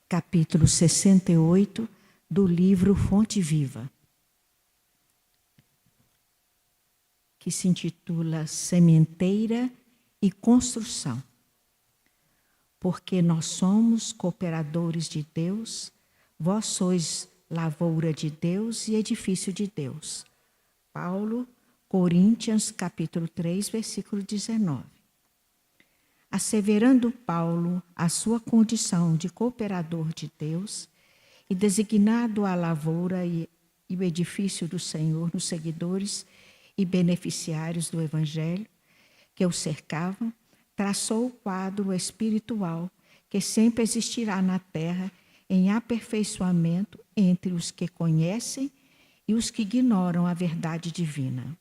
capítulo 68 do livro Fonte Viva, que se intitula Sementeira e Construção. Porque nós somos cooperadores de Deus, vós sois lavoura de Deus e edifício de Deus. Paulo, Coríntios, capítulo 3, versículo 19. Asseverando Paulo a sua condição de cooperador de Deus e designado a lavoura e o edifício do Senhor nos seguidores e beneficiários do Evangelho que o cercavam, traçou o quadro espiritual que sempre existirá na terra em aperfeiçoamento entre os que conhecem e os que ignoram a verdade divina.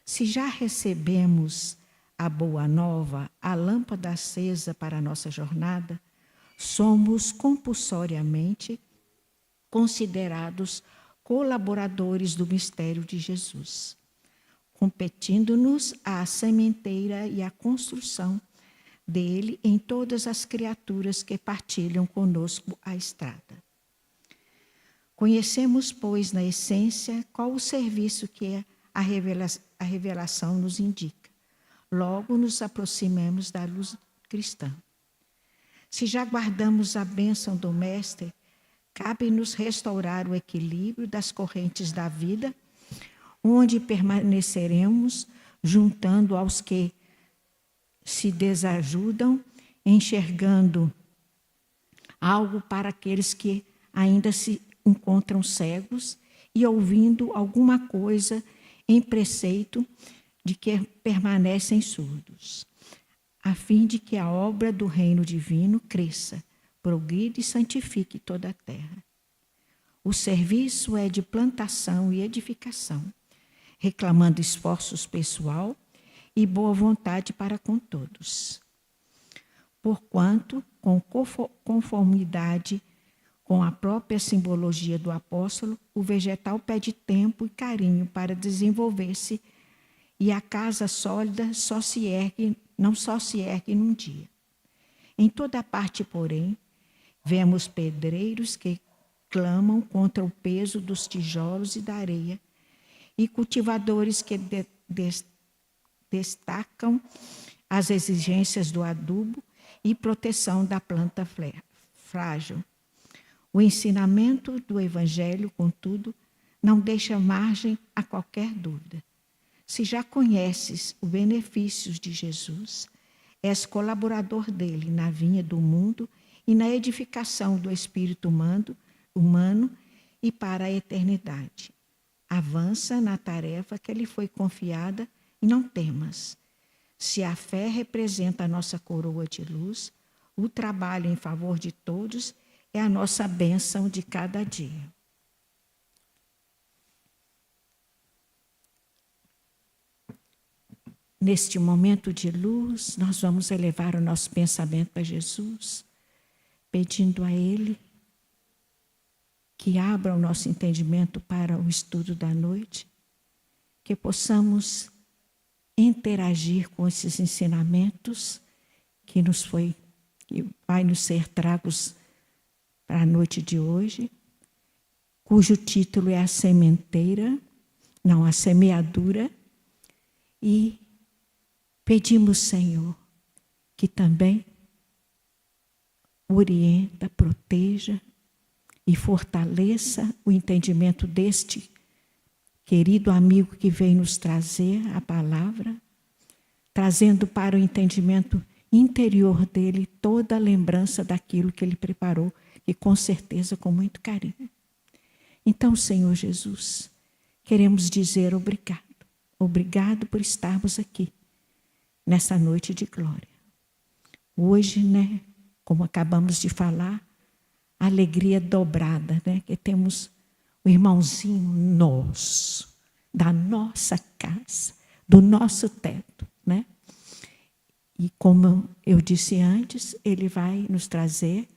Se já recebemos a boa nova, a lâmpada acesa para a nossa jornada, somos compulsoriamente considerados colaboradores do mistério de Jesus, competindo-nos à sementeira e à construção dele em todas as criaturas que partilham conosco a estrada. Conhecemos, pois, na essência, qual o serviço que a revelação nos indica. Logo nos aproximemos da luz cristã. Se já guardamos a bênção do Mestre, cabe-nos restaurar o equilíbrio das correntes da vida, onde permaneceremos juntando aos que se desajudam, enxergando algo para aqueles que ainda se encontram cegos e ouvindo alguma coisa em preceito de que permanecem surdos, a fim de que a obra do reino divino cresça, progride e santifique toda a terra. O serviço é de plantação e edificação, reclamando esforços pessoal e boa vontade para com todos. Porquanto, com conformidade com a própria simbologia do apóstolo, o vegetal pede tempo e carinho para desenvolver-se e a casa sólida não só se ergue num dia. Em toda parte, porém, vemos pedreiros que clamam contra o peso dos tijolos e da areia e cultivadores que destacam as exigências do adubo e proteção da planta frágil. O ensinamento do Evangelho, contudo, não deixa margem a qualquer dúvida. Se já conheces os benefícios de Jesus, és colaborador dele na vinha do mundo e na edificação do espírito humano e para a eternidade. Avança na tarefa que lhe foi confiada e não temas. Se a fé representa a nossa coroa de luz, o trabalho em favor de todos é a nossa bênção de cada dia. Neste momento de luz, nós vamos elevar o nosso pensamento a Jesus, pedindo a Ele que abra o nosso entendimento para o estudo da noite, que possamos interagir com esses ensinamentos que vai nos ser tragos para a noite de hoje, cujo título é a semeadura, e pedimos, Senhor, que também orienta, proteja e fortaleça o entendimento deste querido amigo que vem nos trazer a palavra, trazendo para o entendimento interior dele toda a lembrança daquilo que ele preparou, e com certeza com muito carinho. Então, Senhor Jesus, queremos dizer obrigado. Obrigado por estarmos aqui, nessa noite de glória. Hoje, como acabamos de falar, a alegria dobrada, que temos o irmãozinho nosso, da nossa casa, do nosso teto, E como eu disse antes, ele vai nos trazer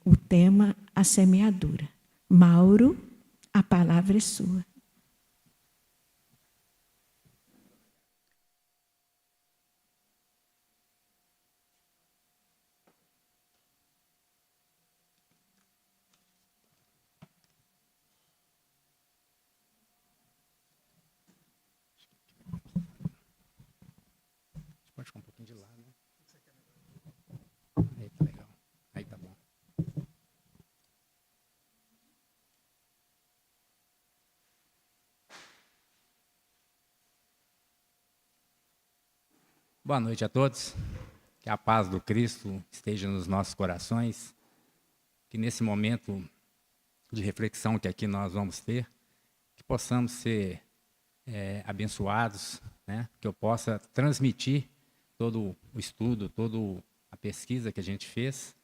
o tema, a semeadura. Mauro, a palavra é sua. Boa noite a todos. Que a paz do Cristo esteja nos nossos corações. Que nesse momento de reflexão que aqui nós vamos ter, que possamos ser abençoados, né? Que eu possa transmitir todo o estudo, toda a pesquisa que a gente fez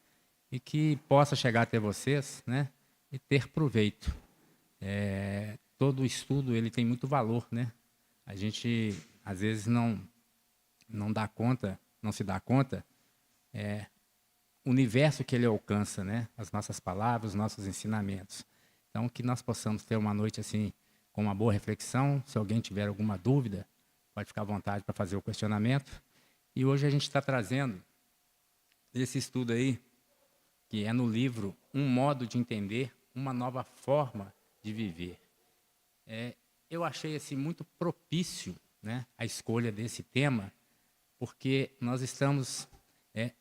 e que possa chegar até vocês, né? E ter proveito. Todo o estudo ele tem muito valor, né? A gente às vezes não dá conta, não se dá conta, o universo que ele alcança, né? As nossas palavras, os nossos ensinamentos. Então, que nós possamos ter uma noite assim, com uma boa reflexão. Se alguém tiver alguma dúvida, pode ficar à vontade para fazer o questionamento. E hoje a gente está trazendo esse estudo aí, que é no livro Um Modo de Entender, uma Nova Forma de Viver. Eu achei assim, muito propício, né, a escolha desse tema, porque nós estamos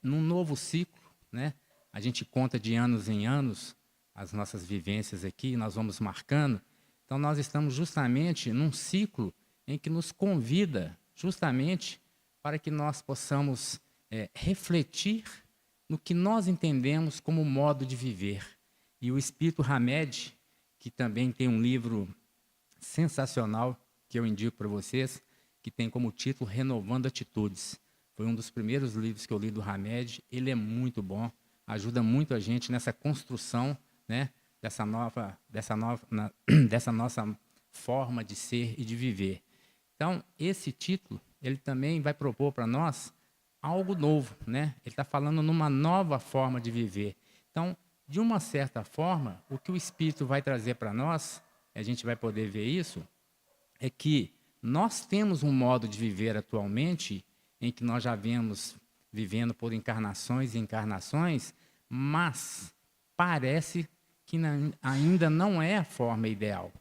num novo ciclo, né? A gente conta de anos em anos as nossas vivências aqui, nós vamos marcando. Então, nós estamos justamente num ciclo em que nos convida justamente para que nós possamos refletir no que nós entendemos como modo de viver. E o Espírito Hamed, que também tem um livro sensacional que eu indico para vocês, que tem como título Renovando Atitudes. Foi um dos primeiros livros que eu li do Hamed. Ele é muito bom, ajuda muito a gente nessa construção, né, dessa nossa forma de ser e de viver. Então, esse título, ele também vai propor para nós algo novo, né? Ele está falando numa nova forma de viver. Então, de uma certa forma, o que o Espírito vai trazer para nós, a gente vai poder ver isso, é que nós temos um modo de viver atualmente em que nós já vemos vivendo por encarnações e encarnações, mas parece que ainda não é a forma ideal.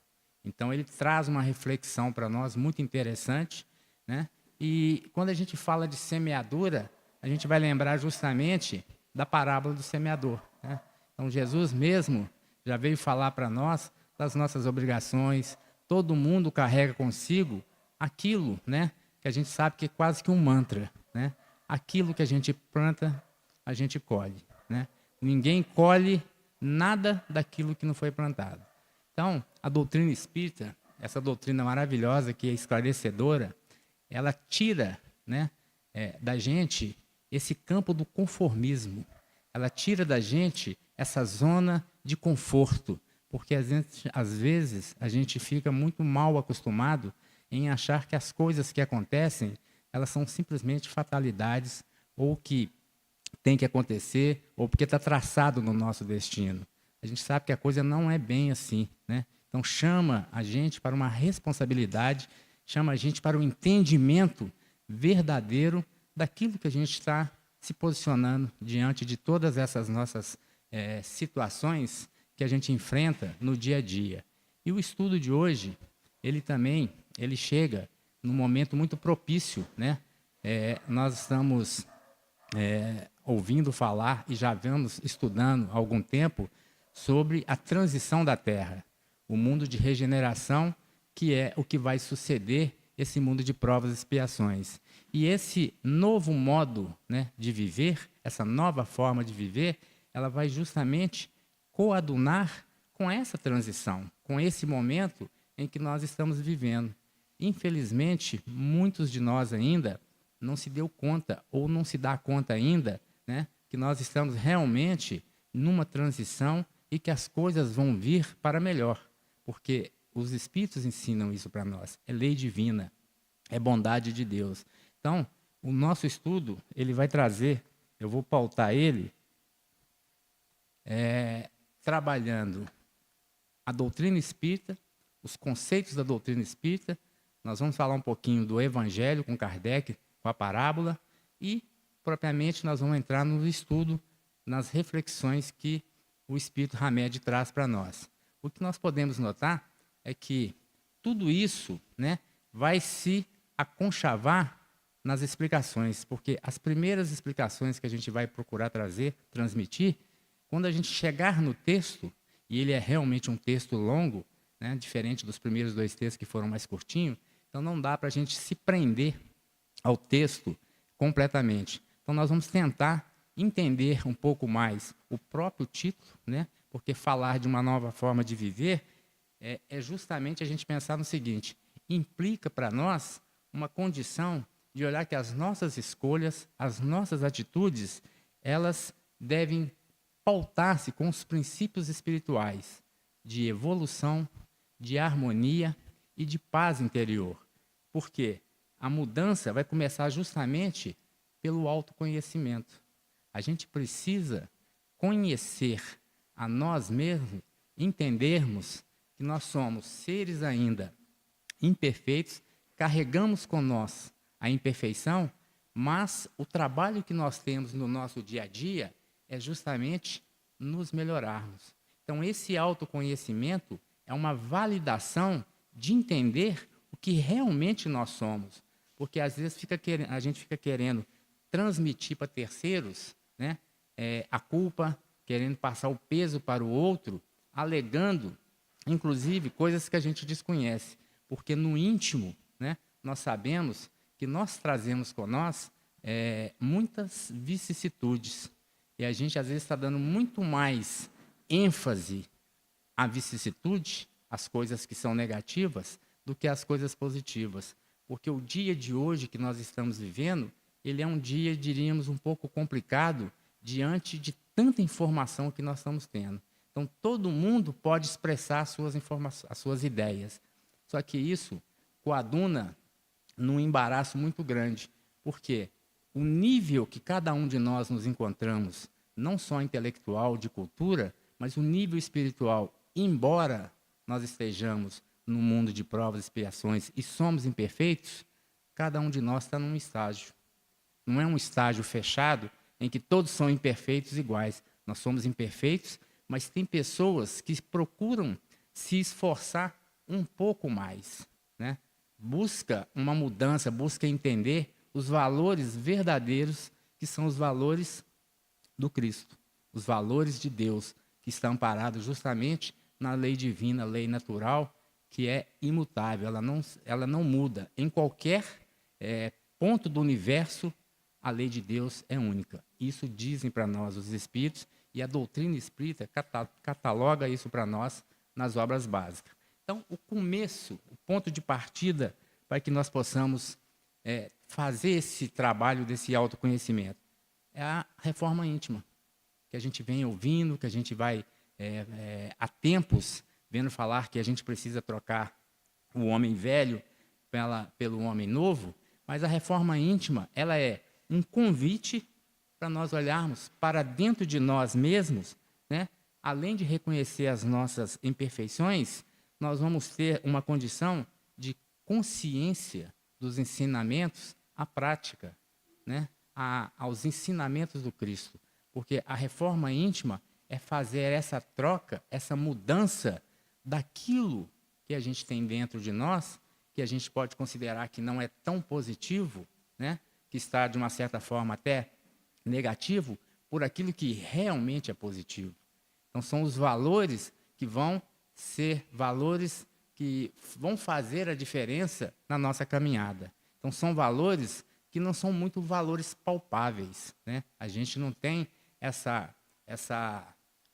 Então, ele traz uma reflexão para nós muito interessante, né? E quando a gente fala de semeadura, a gente vai lembrar justamente da parábola do semeador, né? Então, Jesus mesmo já veio falar para nós das nossas obrigações. Todo mundo carrega consigo aquilo, né, que a gente sabe que é quase que um mantra, né? Aquilo que a gente planta, a gente colhe, né? Ninguém colhe nada daquilo que não foi plantado. Então, a doutrina espírita, essa doutrina maravilhosa que é esclarecedora, ela tira, né, da gente esse campo do conformismo. Ela tira da gente essa zona de conforto, porque às vezes a gente fica muito mal acostumado em achar que as coisas que acontecem, elas são simplesmente fatalidades, ou que tem que acontecer, ou porque está traçado no nosso destino. A gente sabe que a coisa não é bem assim, né? Então, chama a gente para uma responsabilidade, chama a gente para o entendimento verdadeiro daquilo que a gente está se posicionando diante de todas essas nossas situações que a gente enfrenta no dia a dia. E o estudo de hoje, ele chega num momento muito propício, né? Nós estamos ouvindo falar e já vamos estudando há algum tempo sobre a transição da Terra, o mundo de regeneração, que é o que vai suceder esse mundo de provas e expiações. E esse novo modo, né, de viver, essa nova forma de viver, ela vai justamente coadunar com essa transição, com esse momento em que nós estamos vivendo. Infelizmente, muitos de nós ainda não se deu conta ou não se dá conta ainda, né, que nós estamos realmente numa transição e que as coisas vão vir para melhor, porque os Espíritos ensinam isso para nós. É lei divina, é bondade de Deus. Então, o nosso estudo, ele vai trazer, eu vou pautar ele, trabalhando a doutrina espírita, os conceitos da doutrina espírita. Nós vamos falar um pouquinho do Evangelho com Kardec, com a parábola, e, propriamente, nós vamos entrar no estudo, nas reflexões que o Espírito Hamed traz para nós. O que nós podemos notar é que tudo isso, né, vai se aconchavar nas explicações, porque as primeiras explicações que a gente vai procurar transmitir, quando a gente chegar no texto, e ele é realmente um texto longo, né, diferente dos primeiros dois textos que foram mais curtinhos, então não dá para a gente se prender ao texto completamente. Então, nós vamos tentar entender um pouco mais o próprio título, né? Porque falar de uma nova forma de viver é justamente a gente pensar no seguinte: implica para nós uma condição de olhar que as nossas escolhas, as nossas atitudes, elas devem pautar-se com os princípios espirituais de evolução, de harmonia e de paz interior. Por quê? A mudança vai começar justamente pelo autoconhecimento. A gente precisa conhecer a nós mesmos, entendermos que nós somos seres ainda imperfeitos, carregamos com nós a imperfeição, mas o trabalho que nós temos no nosso dia a dia é justamente nos melhorarmos. Então, esse autoconhecimento é uma validação de entender o que realmente nós somos. Porque, às vezes, a gente fica querendo transmitir para terceiros, né, a culpa, querendo passar o peso para o outro, alegando, inclusive, coisas que a gente desconhece. Porque, no íntimo, né, nós sabemos que nós trazemos com nós muitas vicissitudes. E a gente, às vezes, está dando muito mais ênfase à vicissitude, às coisas que são negativas, do que às coisas positivas. Porque o dia de hoje que nós estamos vivendo, ele é um dia, diríamos, um pouco complicado diante de tanta informação que nós estamos tendo. Então, todo mundo pode expressar as suas ideias. Só que isso coaduna num embaraço muito grande. Por quê? O nível que cada um de nós nos encontramos, não só intelectual, de cultura, mas o nível espiritual, embora nós estejamos no mundo de provas e expiações e somos imperfeitos, cada um de nós está num estágio. Não é um estágio fechado em que todos são imperfeitos iguais. Nós somos imperfeitos, mas tem pessoas que procuram se esforçar um pouco mais, né? Busca uma mudança, busca entender os valores verdadeiros, que são os valores do Cristo, os valores de Deus, que estão amparados justamente na lei divina, lei natural, que é imutável, ela não muda. Em qualquer ponto do universo, a lei de Deus é única. Isso dizem para nós os Espíritos, e a doutrina espírita cataloga isso para nós nas obras básicas. Então, o começo, o ponto de partida para que nós possamos fazer esse trabalho desse autoconhecimento é a reforma íntima, que a gente vem ouvindo, que a gente vai, há tempos, vendo falar que a gente precisa trocar o homem velho pelo homem novo, mas a reforma íntima, ela é um convite para nós olharmos para dentro de nós mesmos, né? Além de reconhecer as nossas imperfeições, nós vamos ter uma condição de consciência dos ensinamentos à prática, né? Aos ensinamentos do Cristo. Porque a reforma íntima é fazer essa troca, essa mudança daquilo que a gente tem dentro de nós, que a gente pode considerar que não é tão positivo, né? Que está, de uma certa forma, até negativo, por aquilo que realmente é positivo. Então, são os valores que vão ser valores que vão fazer a diferença na nossa caminhada. Então, são valores que não são muito valores palpáveis, né? A gente não tem essa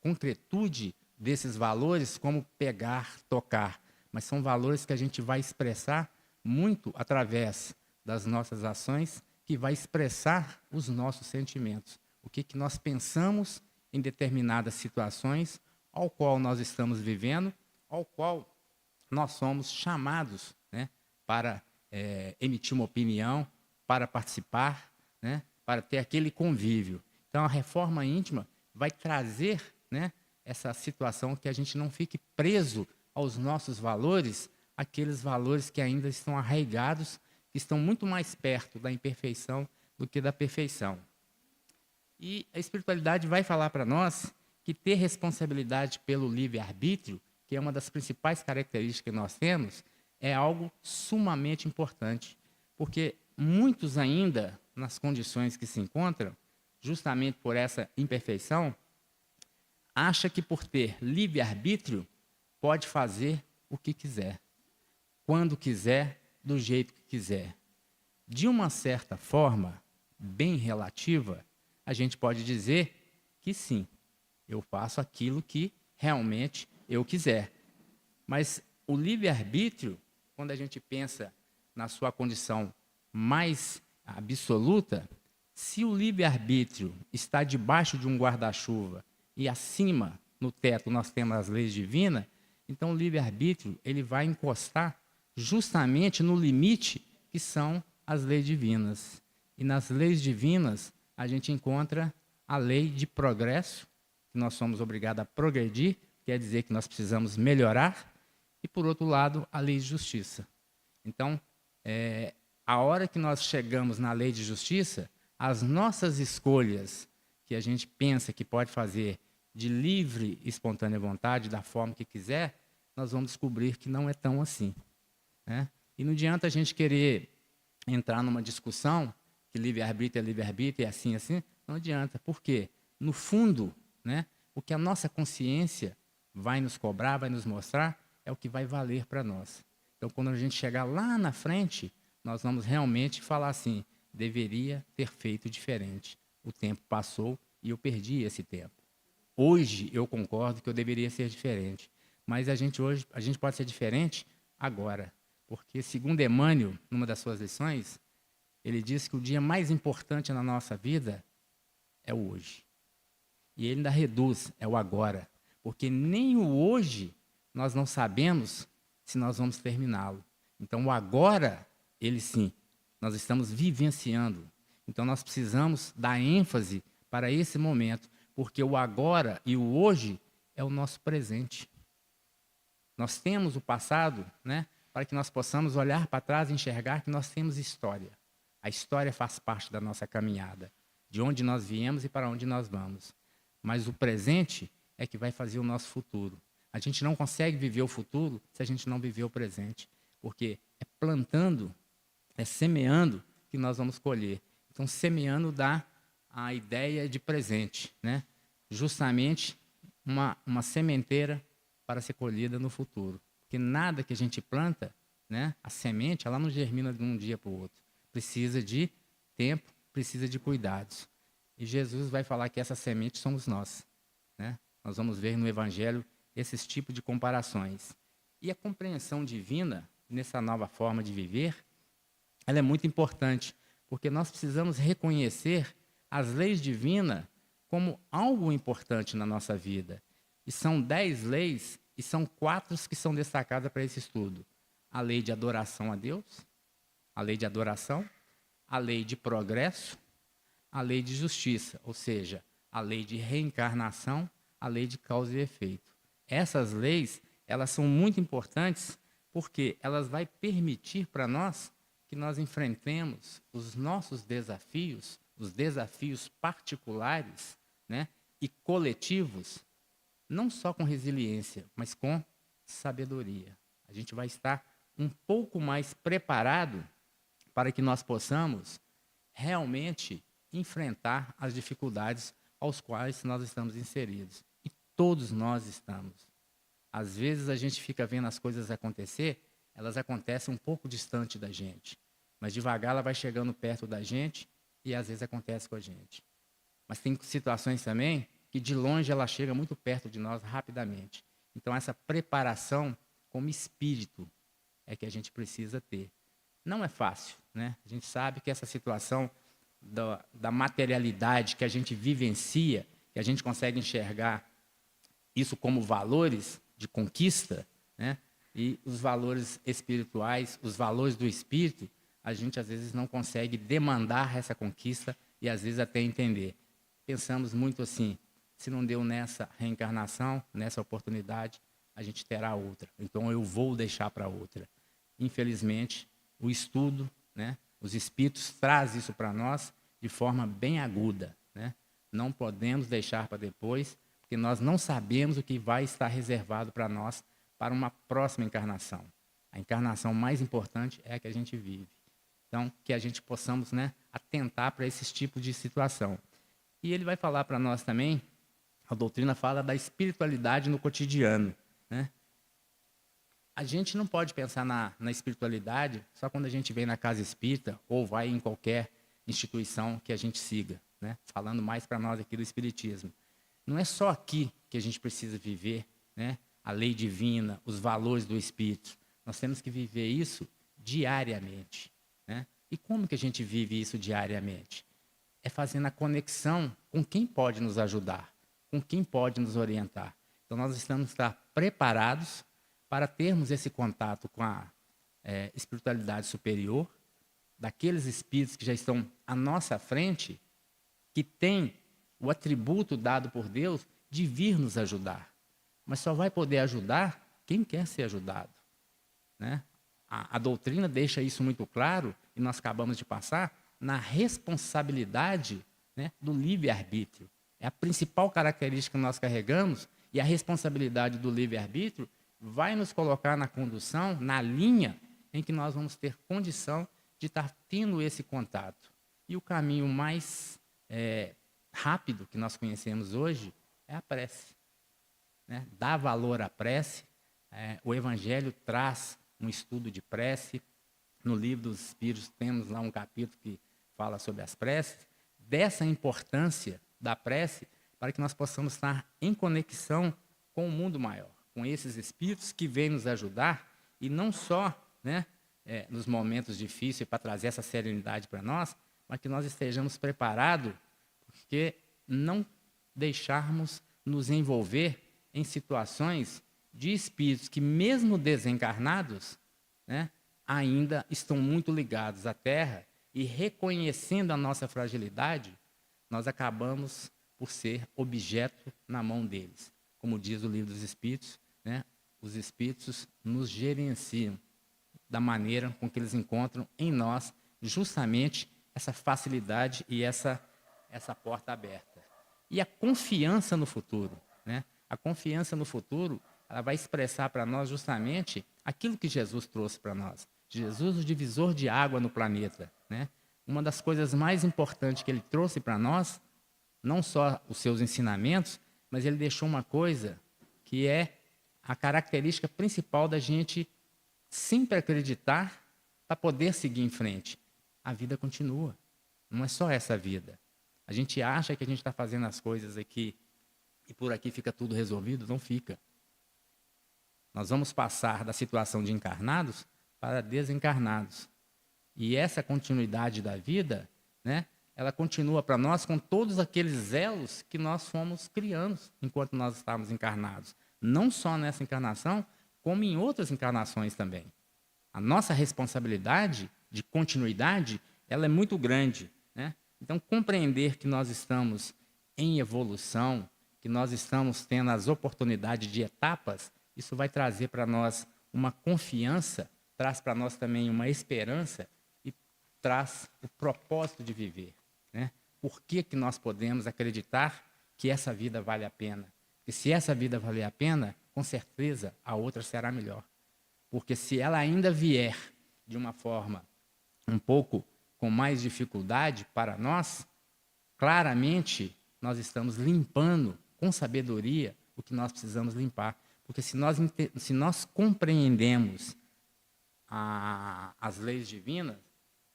concretude desses valores como pegar, tocar, mas são valores que a gente vai expressar muito através das nossas ações, que vai expressar os nossos sentimentos. O que nós pensamos em determinadas situações, ao qual nós estamos vivendo, ao qual nós somos chamados, né, para emitir uma opinião, para participar, né, para ter aquele convívio. Então, a reforma íntima vai trazer, né, essa situação que a gente não fique preso aos nossos valores, aqueles valores que ainda estão arraigados, que estão muito mais perto da imperfeição do que da perfeição. E a espiritualidade vai falar para nós que ter responsabilidade pelo livre-arbítrio, que é uma das principais características que nós temos, é algo sumamente importante, porque muitos ainda, nas condições que se encontram, justamente por essa imperfeição, acha que por ter livre-arbítrio pode fazer o que quiser, quando quiser, do jeito que quiser. De uma certa forma, bem relativa, a gente pode dizer que sim, eu faço aquilo que realmente eu quiser. Mas o livre-arbítrio, quando a gente pensa na sua condição mais absoluta, se o livre-arbítrio está debaixo de um guarda-chuva e acima, no teto, nós temos as leis divinas, então o livre-arbítrio ele vai encostar justamente no limite que são as leis divinas. E nas leis divinas a gente encontra a lei de progresso, que nós somos obrigados a progredir, quer dizer que nós precisamos melhorar, e, por outro lado, a lei de justiça. Então, a hora que nós chegamos na lei de justiça, as nossas escolhas que a gente pensa que pode fazer de livre e espontânea vontade, da forma que quiser, nós vamos descobrir que não é tão assim, né? E não adianta a gente querer entrar numa discussão que livre-arbítrio é livre-arbítrio, é assim, assim, não adianta. Por quê? No fundo, né, o que a nossa consciência vai nos cobrar, vai nos mostrar, é o que vai valer para nós. Então, quando a gente chegar lá na frente, nós vamos realmente falar assim, deveria ter feito diferente. O tempo passou e eu perdi esse tempo. Hoje eu concordo que eu deveria ser diferente, mas a gente pode ser diferente agora, porque segundo Emmanuel, numa das suas lições, ele diz que o dia mais importante na nossa vida é o hoje. E ele ainda reduz, é o agora, porque nem o hoje nós não sabemos se nós vamos terminá-lo. Então o agora, ele sim, nós estamos vivenciando. Então nós precisamos dar ênfase para esse momento, porque o agora e o hoje é o nosso presente. Nós temos o passado, né, para que nós possamos olhar para trás e enxergar que nós temos história. A história faz parte da nossa caminhada, de onde nós viemos e para onde nós vamos. Mas o presente é que vai fazer o nosso futuro. A gente não consegue viver o futuro se a gente não viver o presente, porque é plantando, é semeando que nós vamos colher. Então, semeando dá a ideia de presente, né? Justamente uma sementeira para ser colhida no futuro. Porque nada que a gente planta, né, a semente, ela não germina de um dia para o outro. Precisa de tempo, precisa de cuidados. E Jesus vai falar que essa semente somos nós, né? Nós vamos ver no Evangelho esses tipos de comparações. E a compreensão divina, nessa nova forma de viver, ela é muito importante, porque nós precisamos reconhecer as leis divinas como algo importante na nossa vida. E são 10 leis, e são 4 que são destacadas para esse estudo. A lei de adoração a Deus, a lei de adoração, a lei de progresso, a lei de justiça, ou seja, a lei de reencarnação, a lei de causa e efeito. Essas leis, elas são muito importantes porque elas vão permitir para nós que nós enfrentemos os nossos desafios, os desafios particulares, né, e coletivos, não só com resiliência, mas com sabedoria. A gente vai estar um pouco mais preparado para que nós possamos realmente enfrentar as dificuldades aos quais nós estamos inseridos. E todos nós estamos. Às vezes a gente fica vendo as coisas acontecer, elas acontecem um pouco distante da gente, mas devagar ela vai chegando perto da gente e às vezes acontece com a gente. Mas tem situações também que de longe ela chega muito perto de nós rapidamente. Então essa preparação como espírito é que a gente precisa ter. Não é fácil, né? A gente sabe que essa situação da materialidade que a gente vivencia, que a gente consegue enxergar isso como valores de conquista, né? E os valores espirituais, os valores do espírito, a gente às vezes não consegue demandar essa conquista e às vezes até entender. Pensamos muito assim, se não deu nessa reencarnação, nessa oportunidade, a gente terá outra. Então eu vou deixar para outra. Infelizmente, o estudo, né, os espíritos trazem isso para nós de forma bem aguda, né? Não podemos deixar para depois, porque nós não sabemos o que vai estar reservado para nós para uma próxima encarnação. A encarnação mais importante é a que a gente vive. Então, que a gente possamos, né, atentar para esses tipos de situação. E ele vai falar para nós também, a doutrina fala da espiritualidade no cotidiano, né? A gente não pode pensar na espiritualidade só quando a gente vem na casa espírita ou vai em qualquer instituição que a gente siga, né? Falando mais para nós aqui do Espiritismo. Não é só aqui que a gente precisa viver, né, a lei divina, os valores do Espírito. Nós temos que viver isso diariamente, né? E como que a gente vive isso diariamente? É fazendo a conexão com quem pode nos ajudar, com quem pode nos orientar. Então, nós estamos estar preparados para termos esse contato com a espiritualidade superior, daqueles espíritos que já estão à nossa frente, que têm o atributo dado por Deus de vir nos ajudar. Mas só vai poder ajudar quem quer ser ajudado, né? A doutrina deixa isso muito claro, e nós acabamos de passar, na responsabilidade, né, do livre-arbítrio. É a principal característica que nós carregamos, e a responsabilidade do livre-arbítrio vai nos colocar na condução, na linha em que nós vamos ter condição de estar tendo esse contato. E o caminho mais rápido que nós conhecemos hoje é a prece, né? Dá valor à prece. O Evangelho traz um estudo de prece. No Livro dos Espíritos temos lá um capítulo que fala sobre as preces, dessa importância da prece, para que nós possamos estar em conexão com o mundo maior, com esses espíritos que vêm nos ajudar, e não só, né, nos momentos difíceis para trazer essa serenidade para nós, mas que nós estejamos preparados, porque não deixarmos nos envolver em situações de espíritos que, mesmo desencarnados, né, ainda estão muito ligados à Terra, e reconhecendo a nossa fragilidade, nós acabamos por ser objeto na mão deles. Como diz o Livro dos Espíritos, né, os espíritos nos gerenciam da maneira com que eles encontram em nós justamente essa facilidade e essa porta aberta. E a confiança no futuro, né? A confiança no futuro, ela vai expressar para nós justamente aquilo que Jesus trouxe para nós. Jesus, o divisor de água no planeta, né? Uma das coisas mais importantes que ele trouxe para nós, não só os seus ensinamentos, mas ele deixou uma coisa que é a característica principal da gente sempre acreditar para poder seguir em frente. A vida continua. Não é só essa vida. A gente acha que a gente está fazendo as coisas aqui e por aqui fica tudo resolvido. Não fica. Nós vamos passar da situação de encarnados para desencarnados. E essa continuidade da vida, né, ela continua para nós com todos aqueles elos que nós fomos criando enquanto nós estávamos encarnados. Não só nessa encarnação, como em outras encarnações também. A nossa responsabilidade de continuidade, ela é muito grande, né? Então, compreender que nós estamos em evolução, que nós estamos tendo as oportunidades de etapas, isso vai trazer para nós uma confiança, traz para nós também uma esperança e traz o propósito de viver, né? Por que nós podemos acreditar que essa vida vale a pena? E se essa vida valer a pena, com certeza a outra será melhor. Porque se ela ainda vier de uma forma um pouco com mais dificuldade para nós, claramente nós estamos limpando com sabedoria o que nós precisamos limpar. Porque se nós compreendemos as leis divinas,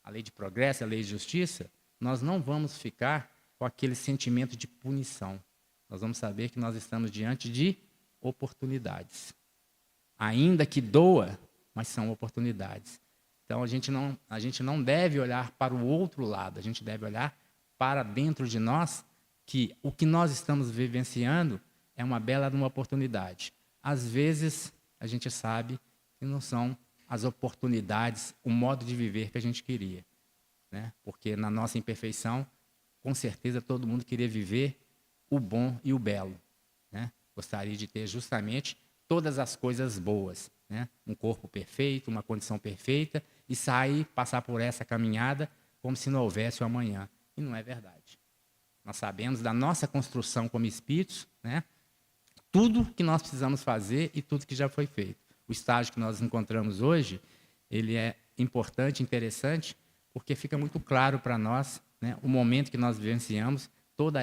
a lei de progresso, a lei de justiça, nós não vamos ficar com aquele sentimento de punição. Nós vamos saber que nós estamos diante de oportunidades. Ainda que doa, mas são oportunidades. Então, a gente não deve olhar para o outro lado, a gente deve olhar para dentro de nós, que o que nós estamos vivenciando é uma bela oportunidade. Às vezes, a gente sabe que não são as oportunidades, o modo de viver que a gente queria, né? Porque na nossa imperfeição, com certeza, todo mundo queria viver o bom e o belo, né? Gostaria de ter justamente todas as coisas boas, né? Um corpo perfeito, uma condição perfeita, e sair, passar por essa caminhada como se não houvesse o amanhã. E não é verdade. Nós sabemos da nossa construção como espíritos, né? Tudo que nós precisamos fazer e tudo que já foi feito. O estágio que nós encontramos hoje, ele é importante, interessante, porque fica muito claro para nós, né, o momento que nós vivenciamos, toda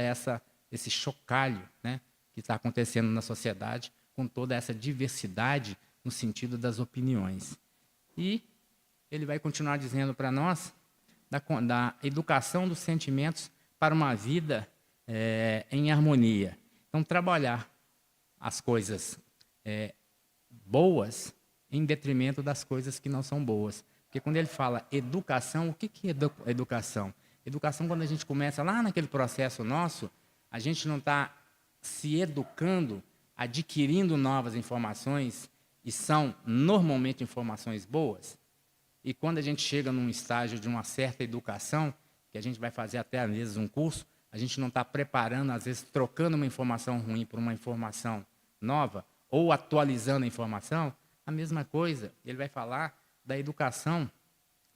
esse chocalho, né, que está acontecendo na sociedade, com toda essa diversidade no sentido das opiniões. E ele vai continuar dizendo para nós, da educação dos sentimentos para uma vida em harmonia. Então, trabalhar as coisas boas em detrimento das coisas que não são boas. Porque quando ele fala educação, o que é educação? Educação, quando a gente começa lá naquele processo nosso, a gente não está se educando, adquirindo novas informações, e são normalmente informações boas. E quando a gente chega num estágio de uma certa educação, que a gente vai fazer até às vezes um curso, a gente não está preparando, às vezes trocando uma informação ruim por uma informação nova, ou atualizando a informação, a mesma coisa, ele vai falar da educação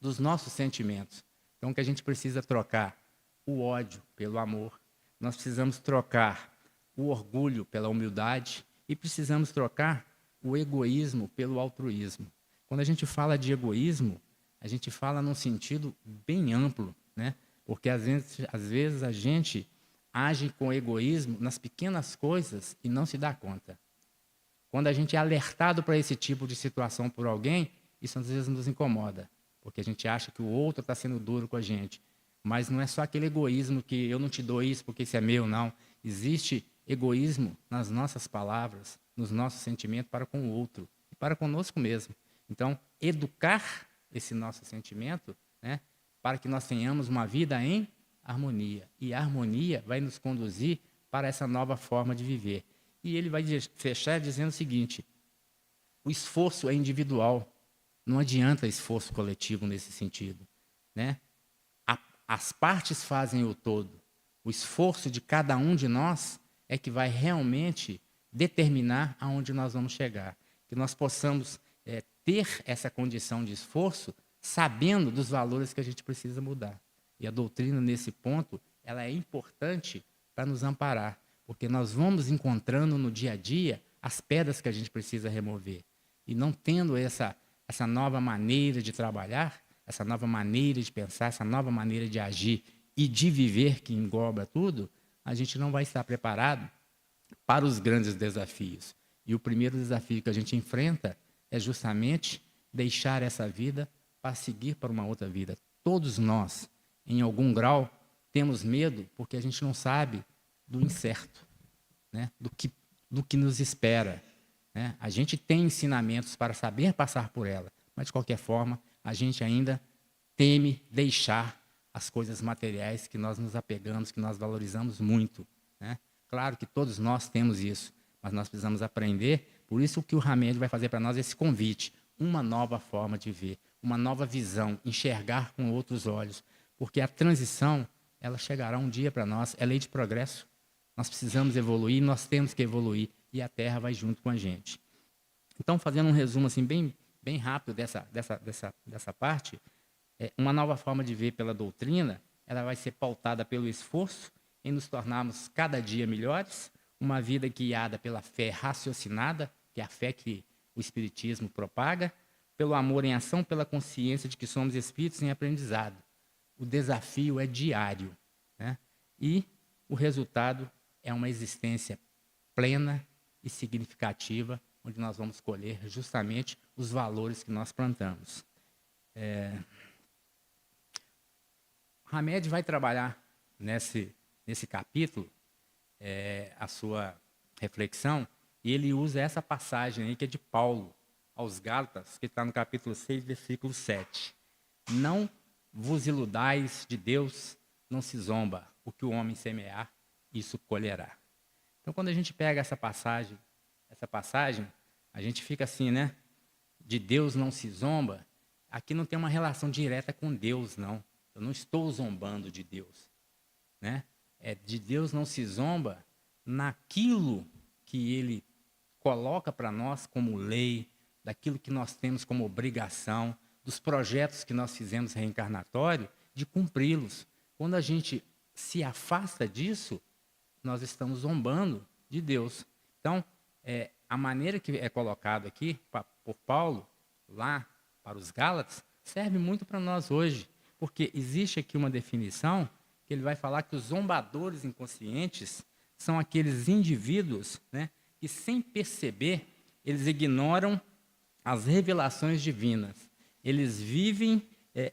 dos nossos sentimentos. Então, que a gente precisa trocar o ódio pelo amor, nós precisamos trocar o orgulho pela humildade e precisamos trocar o egoísmo pelo altruísmo. Quando a gente fala de egoísmo, a gente fala num sentido bem amplo, né? Porque às vezes a gente age com egoísmo nas pequenas coisas e não se dá conta. Quando a gente é alertado para esse tipo de situação por alguém, isso às vezes nos incomoda, porque a gente acha que o outro está sendo duro com a gente. Mas não é só aquele egoísmo que eu não te dou isso porque isso é meu, não. Existe egoísmo nas nossas palavras, nos nossos sentimentos para com o outro e para conosco mesmo. Então, educar esse nosso sentimento, né, para que nós tenhamos uma vida em harmonia. E a harmonia vai nos conduzir para essa nova forma de viver. E ele vai fechar dizendo o seguinte: o esforço é individual, não adianta esforço coletivo nesse sentido, né? As partes fazem o todo. O esforço de cada um de nós é que vai realmente determinar aonde nós vamos chegar. Que nós possamos ter essa condição de esforço sabendo dos valores que a gente precisa mudar. E a doutrina, nesse ponto, ela é importante para nos amparar, porque nós vamos encontrando no dia a dia as pedras que a gente precisa remover. E não tendo essa nova maneira de trabalhar, essa nova maneira de pensar, essa nova maneira de agir e de viver, que engloba tudo, a gente não vai estar preparado para os grandes desafios. E o primeiro desafio que a gente enfrenta é justamente deixar essa vida para seguir para uma outra vida. Todos nós, em algum grau, temos medo porque a gente não sabe do incerto, né? do que nos espera. Né? A gente tem ensinamentos para saber passar por ela, mas, de qualquer forma, a gente ainda teme deixar as coisas materiais que nós nos apegamos, que nós valorizamos muito. Né? Claro que todos nós temos isso, mas nós precisamos aprender. Por isso que o Hamed vai fazer para nós esse convite, uma nova forma de ver, uma nova visão, enxergar com outros olhos, porque a transição, ela chegará um dia para nós, é lei de progresso. Nós precisamos evoluir, nós temos que evoluir, e a Terra vai junto com a gente. Então, fazendo um resumo assim, bem rápido dessa parte, uma nova forma de ver pela doutrina, ela vai ser pautada pelo esforço em nos tornarmos cada dia melhores, uma vida guiada pela fé raciocinada, que é a fé que o Espiritismo propaga, pelo amor em ação, pela consciência de que somos espíritos em aprendizado. O desafio é diário, né? E o resultado é uma existência plena e significativa, onde nós vamos colher justamente os valores que nós plantamos. Hamed vai trabalhar nesse capítulo a sua reflexão, e ele usa essa passagem aí que é de Paulo aos Gálatas, que está no capítulo 6, versículo 7. Não vos iludais de Deus, não se zomba, o que o homem semear, isso colherá. Então, quando a gente pega essa passagem, a gente fica assim, né? De Deus não se zomba. Aqui não tem uma relação direta com Deus, não. Eu não estou zombando de Deus, né? De Deus não se zomba naquilo que Ele coloca para nós como lei, daquilo que nós temos como obrigação, dos projetos que nós fizemos reencarnatório, de cumpri-los. Quando a gente se afasta disso, nós estamos zombando de Deus. Então, a maneira que é colocado aqui por Paulo, lá para os Gálatas, serve muito para nós hoje, porque existe aqui uma definição que ele vai falar que os zombadores inconscientes são aqueles indivíduos, né, que, sem perceber, eles ignoram as revelações divinas. Eles vivem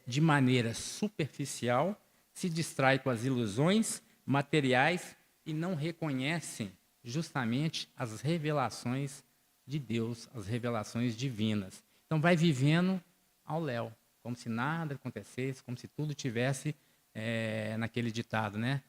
de maneira superficial, se distrai com as ilusões materiais e não reconhecem justamente as revelações de Deus, as revelações divinas. Então, vai vivendo ao léu, como se nada acontecesse, como se tudo tivesse naquele ditado, né?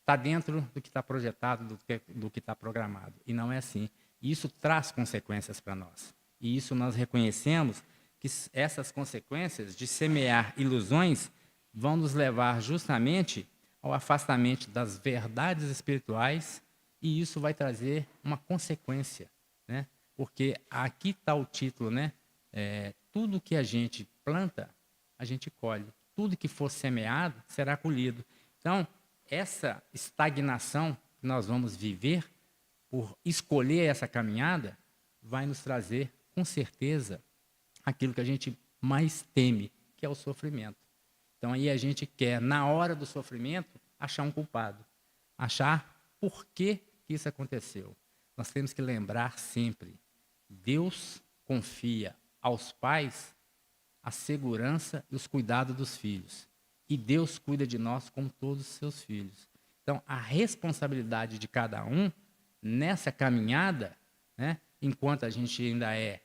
Tá dentro do que está projetado, do que está programado. E não é assim. E isso traz consequências para nós. E isso nós reconhecemos que essas consequências de semear ilusões vão nos levar justamente ao afastamento das verdades espirituais, e isso vai trazer uma consequência, né? Porque aqui está o título, né? Tudo que a gente planta, a gente colhe. Tudo que for semeado, será colhido. Então, essa estagnação que nós vamos viver, por escolher essa caminhada, vai nos trazer, com certeza, aquilo que a gente mais teme, que é o sofrimento. Então, aí a gente quer, na hora do sofrimento, achar um culpado. Achar por que isso aconteceu. Nós temos que lembrar sempre, Deus confia aos pais a segurança e os cuidados dos filhos. E Deus cuida de nós como todos os seus filhos. Então, a responsabilidade de cada um nessa caminhada, né, enquanto a gente ainda é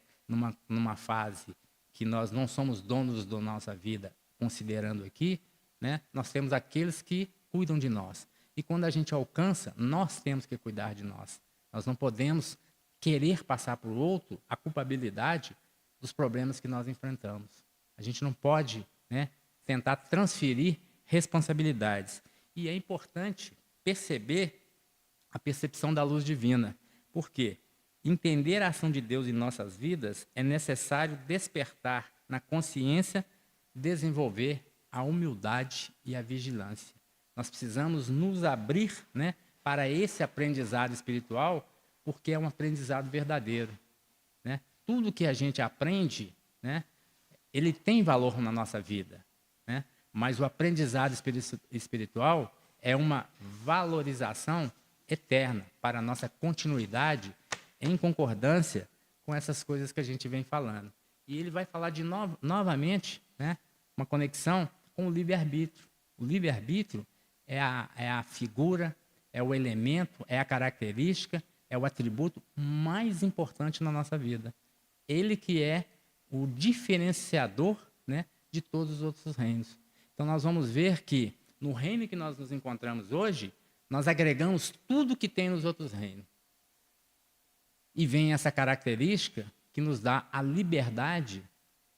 numa fase que nós não somos donos da nossa vida, considerando aqui, né, nós temos aqueles que cuidam de nós. E quando a gente alcança, nós temos que cuidar de nós. Nós não podemos querer passar para o outro a culpabilidade dos problemas que nós enfrentamos. A gente não pode, né, tentar transferir responsabilidades. E é importante perceber a percepção da luz divina. Por quê? Entender a ação de Deus em nossas vidas é necessário despertar na consciência, desenvolver a humildade e a vigilância. Nós precisamos nos abrir, né, para esse aprendizado espiritual, porque é um aprendizado verdadeiro, né? Tudo que a gente aprende, né, ele tem valor na nossa vida, né? Mas o aprendizado espiritual é uma valorização eterna para a nossa continuidade em concordância com essas coisas que a gente vem falando. E ele vai falar de novamente, né, uma conexão com o livre-arbítrio. O livre-arbítrio é a figura, é o elemento, é a característica, é o atributo mais importante na nossa vida. Ele que é o diferenciador, né, de todos os outros reinos. Então, nós vamos ver que, no reino que nós nos encontramos hoje, nós agregamos tudo que tem nos outros reinos. E vem essa característica que nos dá a liberdade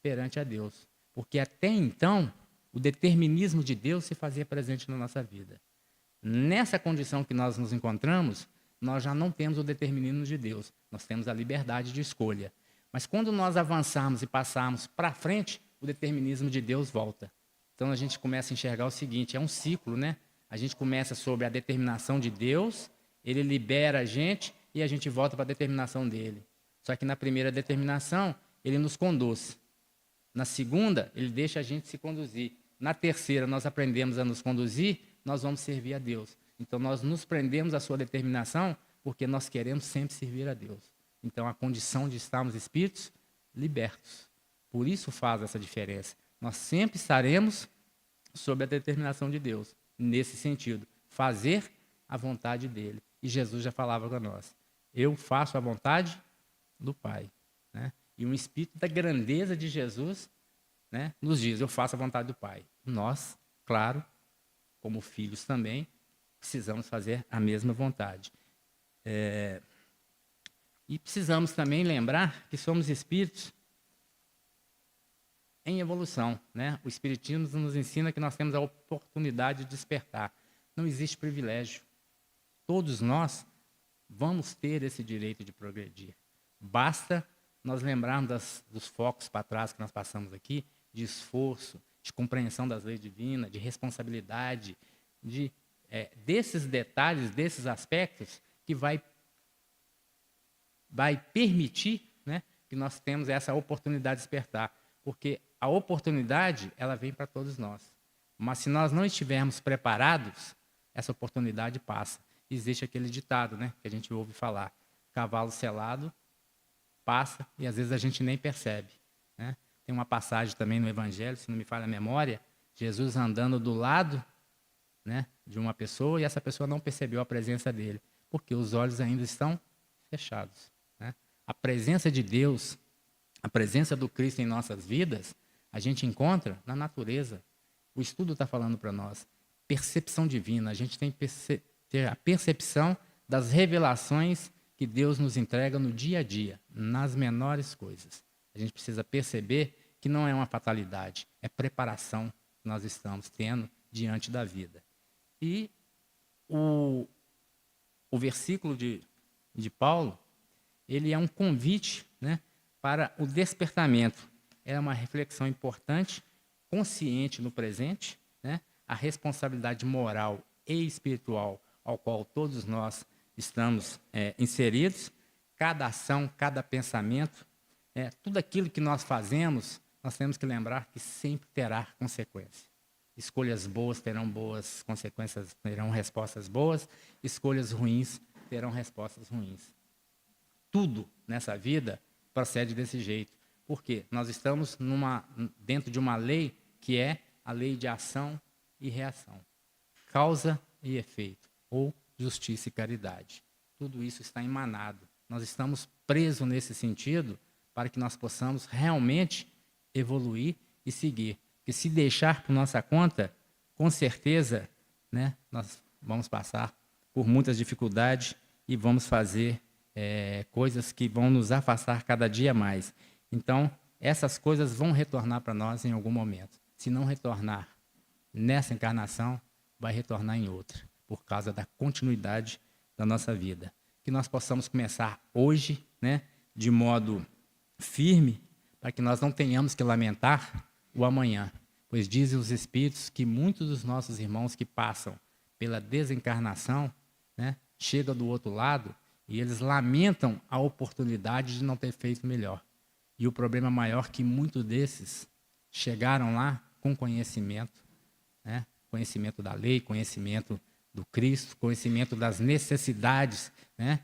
perante a Deus. Porque até então, o determinismo de Deus se fazia presente na nossa vida. Nessa condição que nós nos encontramos, nós já não temos o determinismo de Deus, nós temos a liberdade de escolha. Mas quando nós avançarmos e passarmos para frente, o determinismo de Deus volta. Então a gente começa a enxergar o seguinte, é um ciclo, né? A gente começa sobre a determinação de Deus, ele libera a gente e a gente volta para a determinação dele. Só que na primeira determinação, ele nos conduz. Na segunda, ele deixa a gente se conduzir. Na terceira, nós aprendemos a nos conduzir, nós vamos servir a Deus. Então, nós nos prendemos à sua determinação porque nós queremos sempre servir a Deus. Então, a condição de estarmos espíritos libertos. Por isso faz essa diferença. Nós sempre estaremos sob a determinação de Deus. Nesse sentido, fazer a vontade dele. E Jesus já falava com nós. Eu faço a vontade do Pai. Né? E um espírito da grandeza de Jesus, né, nos diz, eu faço a vontade do Pai. Nós, claro, como filhos também, precisamos fazer a mesma vontade. E precisamos também lembrar que somos espíritos em evolução. Né? O Espiritismo nos ensina que nós temos a oportunidade de despertar. Não existe privilégio. Todos nós vamos ter esse direito de progredir. Basta nós lembrarmos dos focos para trás que nós passamos aqui, de esforço, de compreensão das leis divinas, de responsabilidade, desses detalhes, desses aspectos que vai permitir, né, que nós temos essa oportunidade de despertar. Porque a oportunidade, ela vem para todos nós. Mas se nós não estivermos preparados, essa oportunidade passa. Existe aquele ditado, né, que a gente ouve falar, cavalo selado passa e às vezes a gente nem percebe. Né? Tem uma passagem também no Evangelho, se não me falha a memória, Jesus andando do lado, né, de uma pessoa e essa pessoa não percebeu a presença dele, porque os olhos ainda estão fechados, né? A presença de Deus, a presença do Cristo em nossas vidas, a gente encontra na natureza. O estudo está falando para nós. Percepção divina. A gente tem que ter a percepção das revelações que Deus nos entrega no dia a dia, nas menores coisas. A gente precisa perceber que não é uma fatalidade, é preparação que nós estamos tendo diante da vida. E o versículo de Paulo, ele é um convite, né, para o despertamento. É uma reflexão importante, consciente no presente, né, a responsabilidade moral e espiritual ao qual todos nós estamos inseridos, cada ação, cada pensamento, tudo aquilo que nós fazemos, nós temos que lembrar que sempre terá consequência. Escolhas boas terão boas consequências, terão respostas boas, escolhas ruins terão respostas ruins. Tudo nessa vida procede desse jeito. Por quê? Nós estamos dentro de uma lei que é a lei de ação e reação. Causa e efeito, ou justiça e caridade. Tudo isso está emanado. Nós estamos presos nesse sentido para que nós possamos realmente evoluir e seguir. Porque se deixar por nossa conta, com certeza, né, nós vamos passar por muitas dificuldades e vamos fazer coisas que vão nos afastar cada dia mais. Então, essas coisas vão retornar para nós em algum momento. Se não retornar nessa encarnação, vai retornar em outra, por causa da continuidade da nossa vida. Que nós possamos começar hoje, né, de modo firme, para que nós não tenhamos que lamentar o amanhã. Pois dizem os Espíritos que muitos dos nossos irmãos que passam pela desencarnação, né, chegam do outro lado e eles lamentam a oportunidade de não ter feito melhor. E o problema maior é que muitos desses chegaram lá com conhecimento, né? Conhecimento da lei, conhecimento do Cristo, conhecimento das necessidades, né?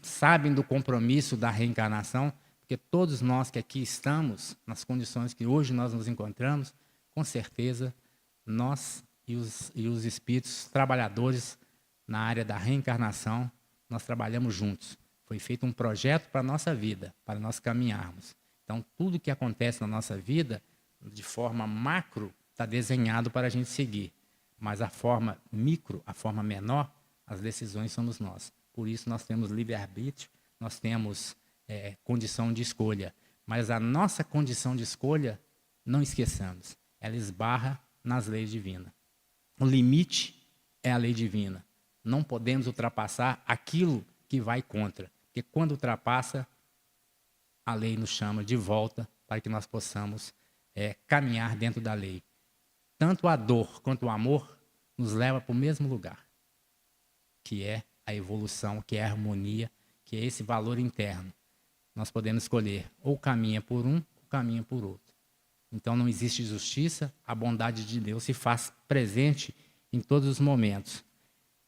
Sabem do compromisso da reencarnação, porque todos nós que aqui estamos, nas condições que hoje nós nos encontramos, com certeza, nós e os espíritos trabalhadores na área da reencarnação, nós trabalhamos juntos. Foi feito um projeto para a nossa vida, para nós caminharmos. Então, tudo que acontece na nossa vida, de forma macro, está desenhado para a gente seguir. Mas a forma micro, a forma menor, as decisões somos nós. Por isso, nós temos livre-arbítrio, nós temos condição de escolha. Mas a nossa condição de escolha, não esqueçamos, ela esbarra nas leis divinas. O limite é a lei divina. Não podemos ultrapassar aquilo que vai contra. Porque quando ultrapassa, a lei nos chama de volta para que nós possamos caminhar dentro da lei. Tanto a dor quanto o amor nos leva para o mesmo lugar, que é a evolução, que é a harmonia, que é esse valor interno. Nós podemos escolher ou caminha por um, ou caminha por outro. Então não existe justiça, a bondade de Deus se faz presente em todos os momentos.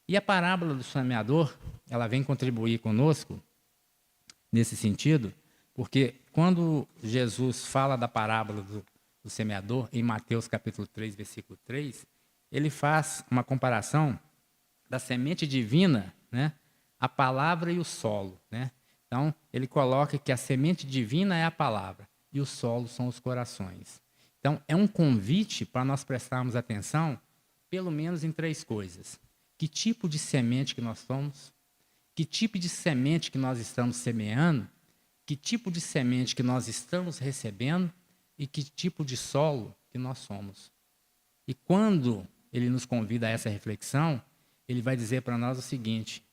E a parábola do semeador, ela vem contribuir conosco nesse sentido, porque quando Jesus fala da parábola do semeador, em Mateus capítulo 3, versículo 3, ele faz uma comparação da semente divina, né, a palavra e o solo, né? Então, ele coloca que a semente divina é a palavra e o solo são os corações. Então, é um convite para nós prestarmos atenção, pelo menos em 3 coisas. Que tipo de semente que nós somos? Que tipo de semente que nós estamos semeando? Que tipo de semente que nós estamos recebendo? E que tipo de solo que nós somos? E quando ele nos convida a essa reflexão, ele vai dizer para nós o seguinte: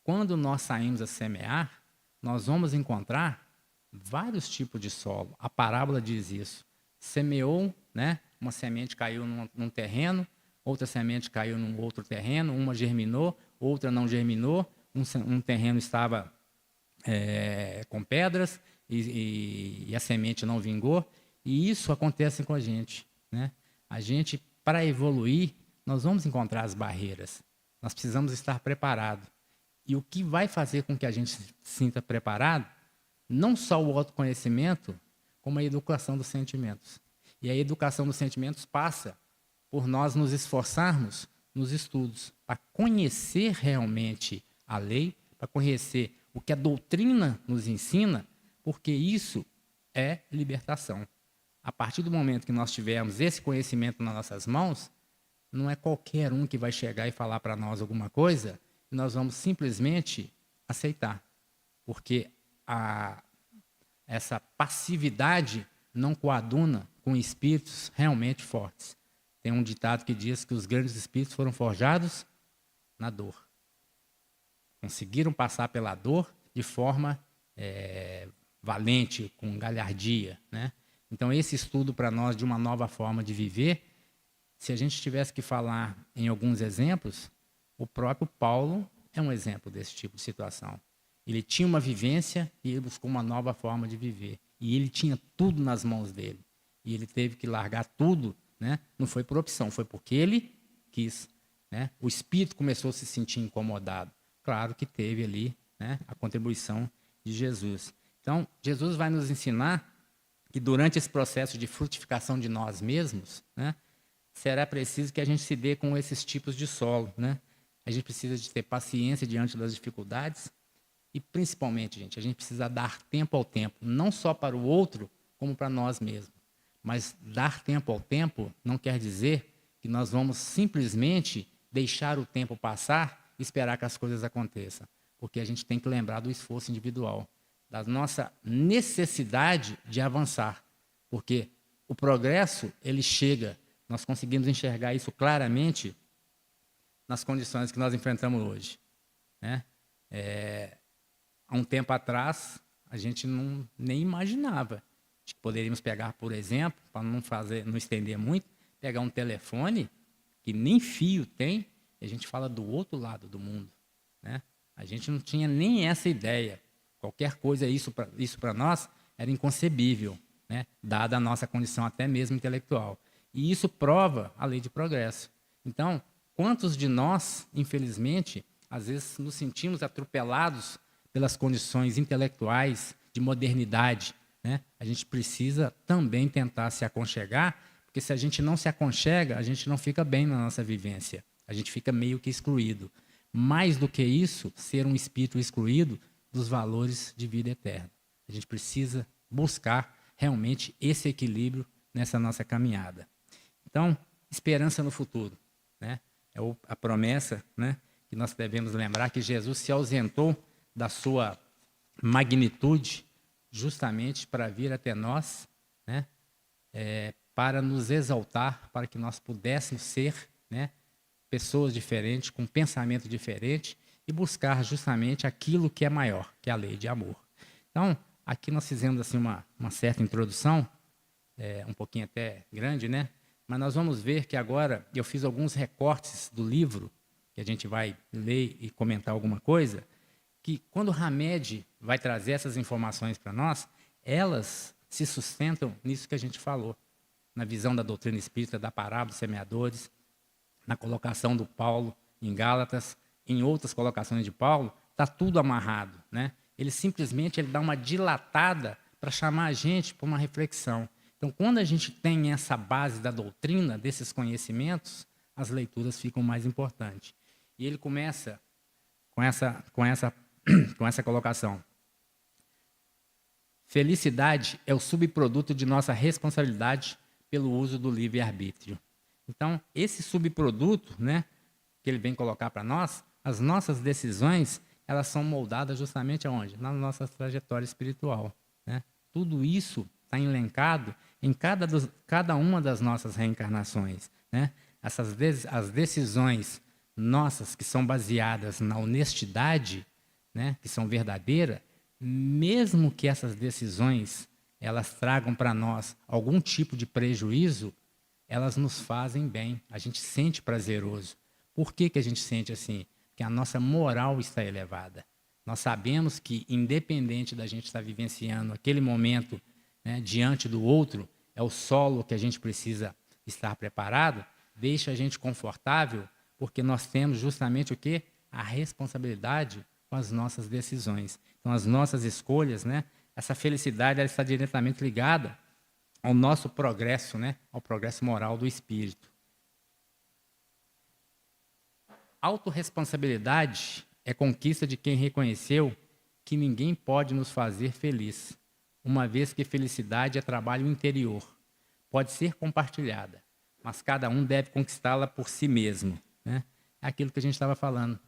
quando nós saímos a semear, nós vamos encontrar vários tipos de solo. A parábola diz isso. Semeou, né? Uma semente caiu num terreno, outra semente caiu num outro terreno, uma germinou, outra não germinou, um terreno estava com pedras e a semente não vingou. E isso acontece com a gente, né? A gente, para evoluir, nós vamos encontrar as barreiras. Nós precisamos estar preparados. E o que vai fazer com que a gente se sinta preparado, não só o autoconhecimento, como a educação dos sentimentos. E a educação dos sentimentos passa por nós nos esforçarmos nos estudos, para conhecer realmente a lei, para conhecer o que a doutrina nos ensina, porque isso é libertação. A partir do momento que nós tivermos esse conhecimento nas nossas mãos, não é qualquer um que vai chegar e falar para nós alguma coisa, e nós vamos simplesmente aceitar, porque essa passividade não coaduna com espíritos realmente fortes. Tem um ditado que diz que os grandes espíritos foram forjados na dor. Conseguiram passar pela dor de forma valente, com galhardia, né? Então, esse estudo para nós de uma nova forma de viver, se a gente tivesse que falar em alguns exemplos, o próprio Paulo é um exemplo desse tipo de situação. Ele tinha uma vivência e ele buscou uma nova forma de viver. E ele tinha tudo nas mãos dele. E ele teve que largar tudo, né? Não foi por opção, foi porque ele quis, né? O espírito começou a se sentir incomodado. Claro que teve ali, né, a contribuição de Jesus. Então, Jesus vai nos ensinar que durante esse processo de frutificação de nós mesmos, né, será preciso que a gente se dê com esses tipos de solo, né? A gente precisa de ter paciência diante das dificuldades e, principalmente, gente, a gente precisa dar tempo ao tempo, não só para o outro, como para nós mesmos. Mas dar tempo ao tempo não quer dizer que nós vamos simplesmente deixar o tempo passar e esperar que as coisas aconteçam, porque a gente tem que lembrar do esforço individual, da nossa necessidade de avançar, porque o progresso, ele chega, nós conseguimos enxergar isso claramente nas condições que nós enfrentamos hoje, né? Há um tempo atrás, a gente nem imaginava que poderíamos pegar, por exemplo, para não estender muito, pegar um telefone que nem fio tem, e a gente fala do outro lado do mundo, né? A gente não tinha nem essa ideia. Qualquer coisa, isso para nós era inconcebível, né? Dada a nossa condição até mesmo intelectual. E isso prova a lei de progresso. Então, quantos de nós, infelizmente, às vezes nos sentimos atropelados pelas condições intelectuais de modernidade, né? A gente precisa também tentar se aconchegar, porque se a gente não se aconchega, a gente não fica bem na nossa vivência. A gente fica meio que excluído. Mais do que isso, ser um espírito excluído dos valores de vida eterna. A gente precisa buscar realmente esse equilíbrio nessa nossa caminhada. Então, esperança no futuro, né? É a promessa, né, que nós devemos lembrar que Jesus se ausentou da sua magnitude justamente para vir até nós, né, para nos exaltar, para que nós pudéssemos ser, né, pessoas diferentes, com pensamento diferente e buscar justamente aquilo que é maior, que é a lei de amor. Então, aqui nós fizemos assim uma certa introdução, um pouquinho até grande, né? Mas nós vamos ver que agora eu fiz alguns recortes do livro, que a gente vai ler e comentar alguma coisa, que quando o Hamed vai trazer essas informações para nós, elas se sustentam nisso que a gente falou, na visão da doutrina espírita, da parábola dos semeadores, na colocação do Paulo em Gálatas, em outras colocações de Paulo, está tudo amarrado, né? Ele simplesmente dá uma dilatada para chamar a gente para uma reflexão. Então, quando a gente tem essa base da doutrina, desses conhecimentos, as leituras ficam mais importantes. E ele começa com essa colocação. Felicidade é o subproduto de nossa responsabilidade pelo uso do livre-arbítrio. Então, esse subproduto, né, que ele vem colocar para nós, as nossas decisões, elas são moldadas justamente aonde? Na nossa trajetória espiritual, né? Tudo isso está elencado em cada uma das nossas reencarnações, né? As decisões nossas que são baseadas na honestidade, né, que são verdadeiras, mesmo que essas decisões elas tragam para nós algum tipo de prejuízo, elas nos fazem bem, a gente sente prazeroso. Por que a gente sente assim? Porque a nossa moral está elevada. Nós sabemos que, independente da gente estar vivenciando aquele momento, né, diante do outro, é o solo que a gente precisa estar preparado, deixa a gente confortável, porque nós temos justamente o quê? A responsabilidade com as nossas decisões. Então, as nossas escolhas, né, essa felicidade ela está diretamente ligada ao nosso progresso, né? Ao progresso moral do espírito. Autorresponsabilidade é conquista de quem reconheceu que ninguém pode nos fazer feliz, uma vez que felicidade é trabalho interior. Pode ser compartilhada, mas cada um deve conquistá-la por si mesmo, né? É aquilo que a gente estava falando.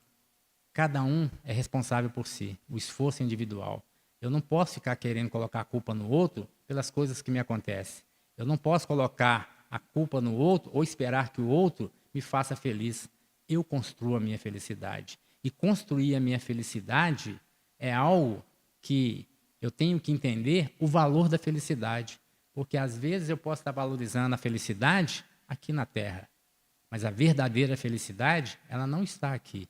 Cada um é responsável por si, o esforço é individual. Eu não posso ficar querendo colocar a culpa no outro pelas coisas que me acontecem. Eu não posso colocar a culpa no outro ou esperar que o outro me faça feliz. Eu construo a minha felicidade. E construir a minha felicidade é algo que eu tenho que entender o valor da felicidade. Porque às vezes eu posso estar valorizando a felicidade aqui na Terra. Mas a verdadeira felicidade, ela não está aqui.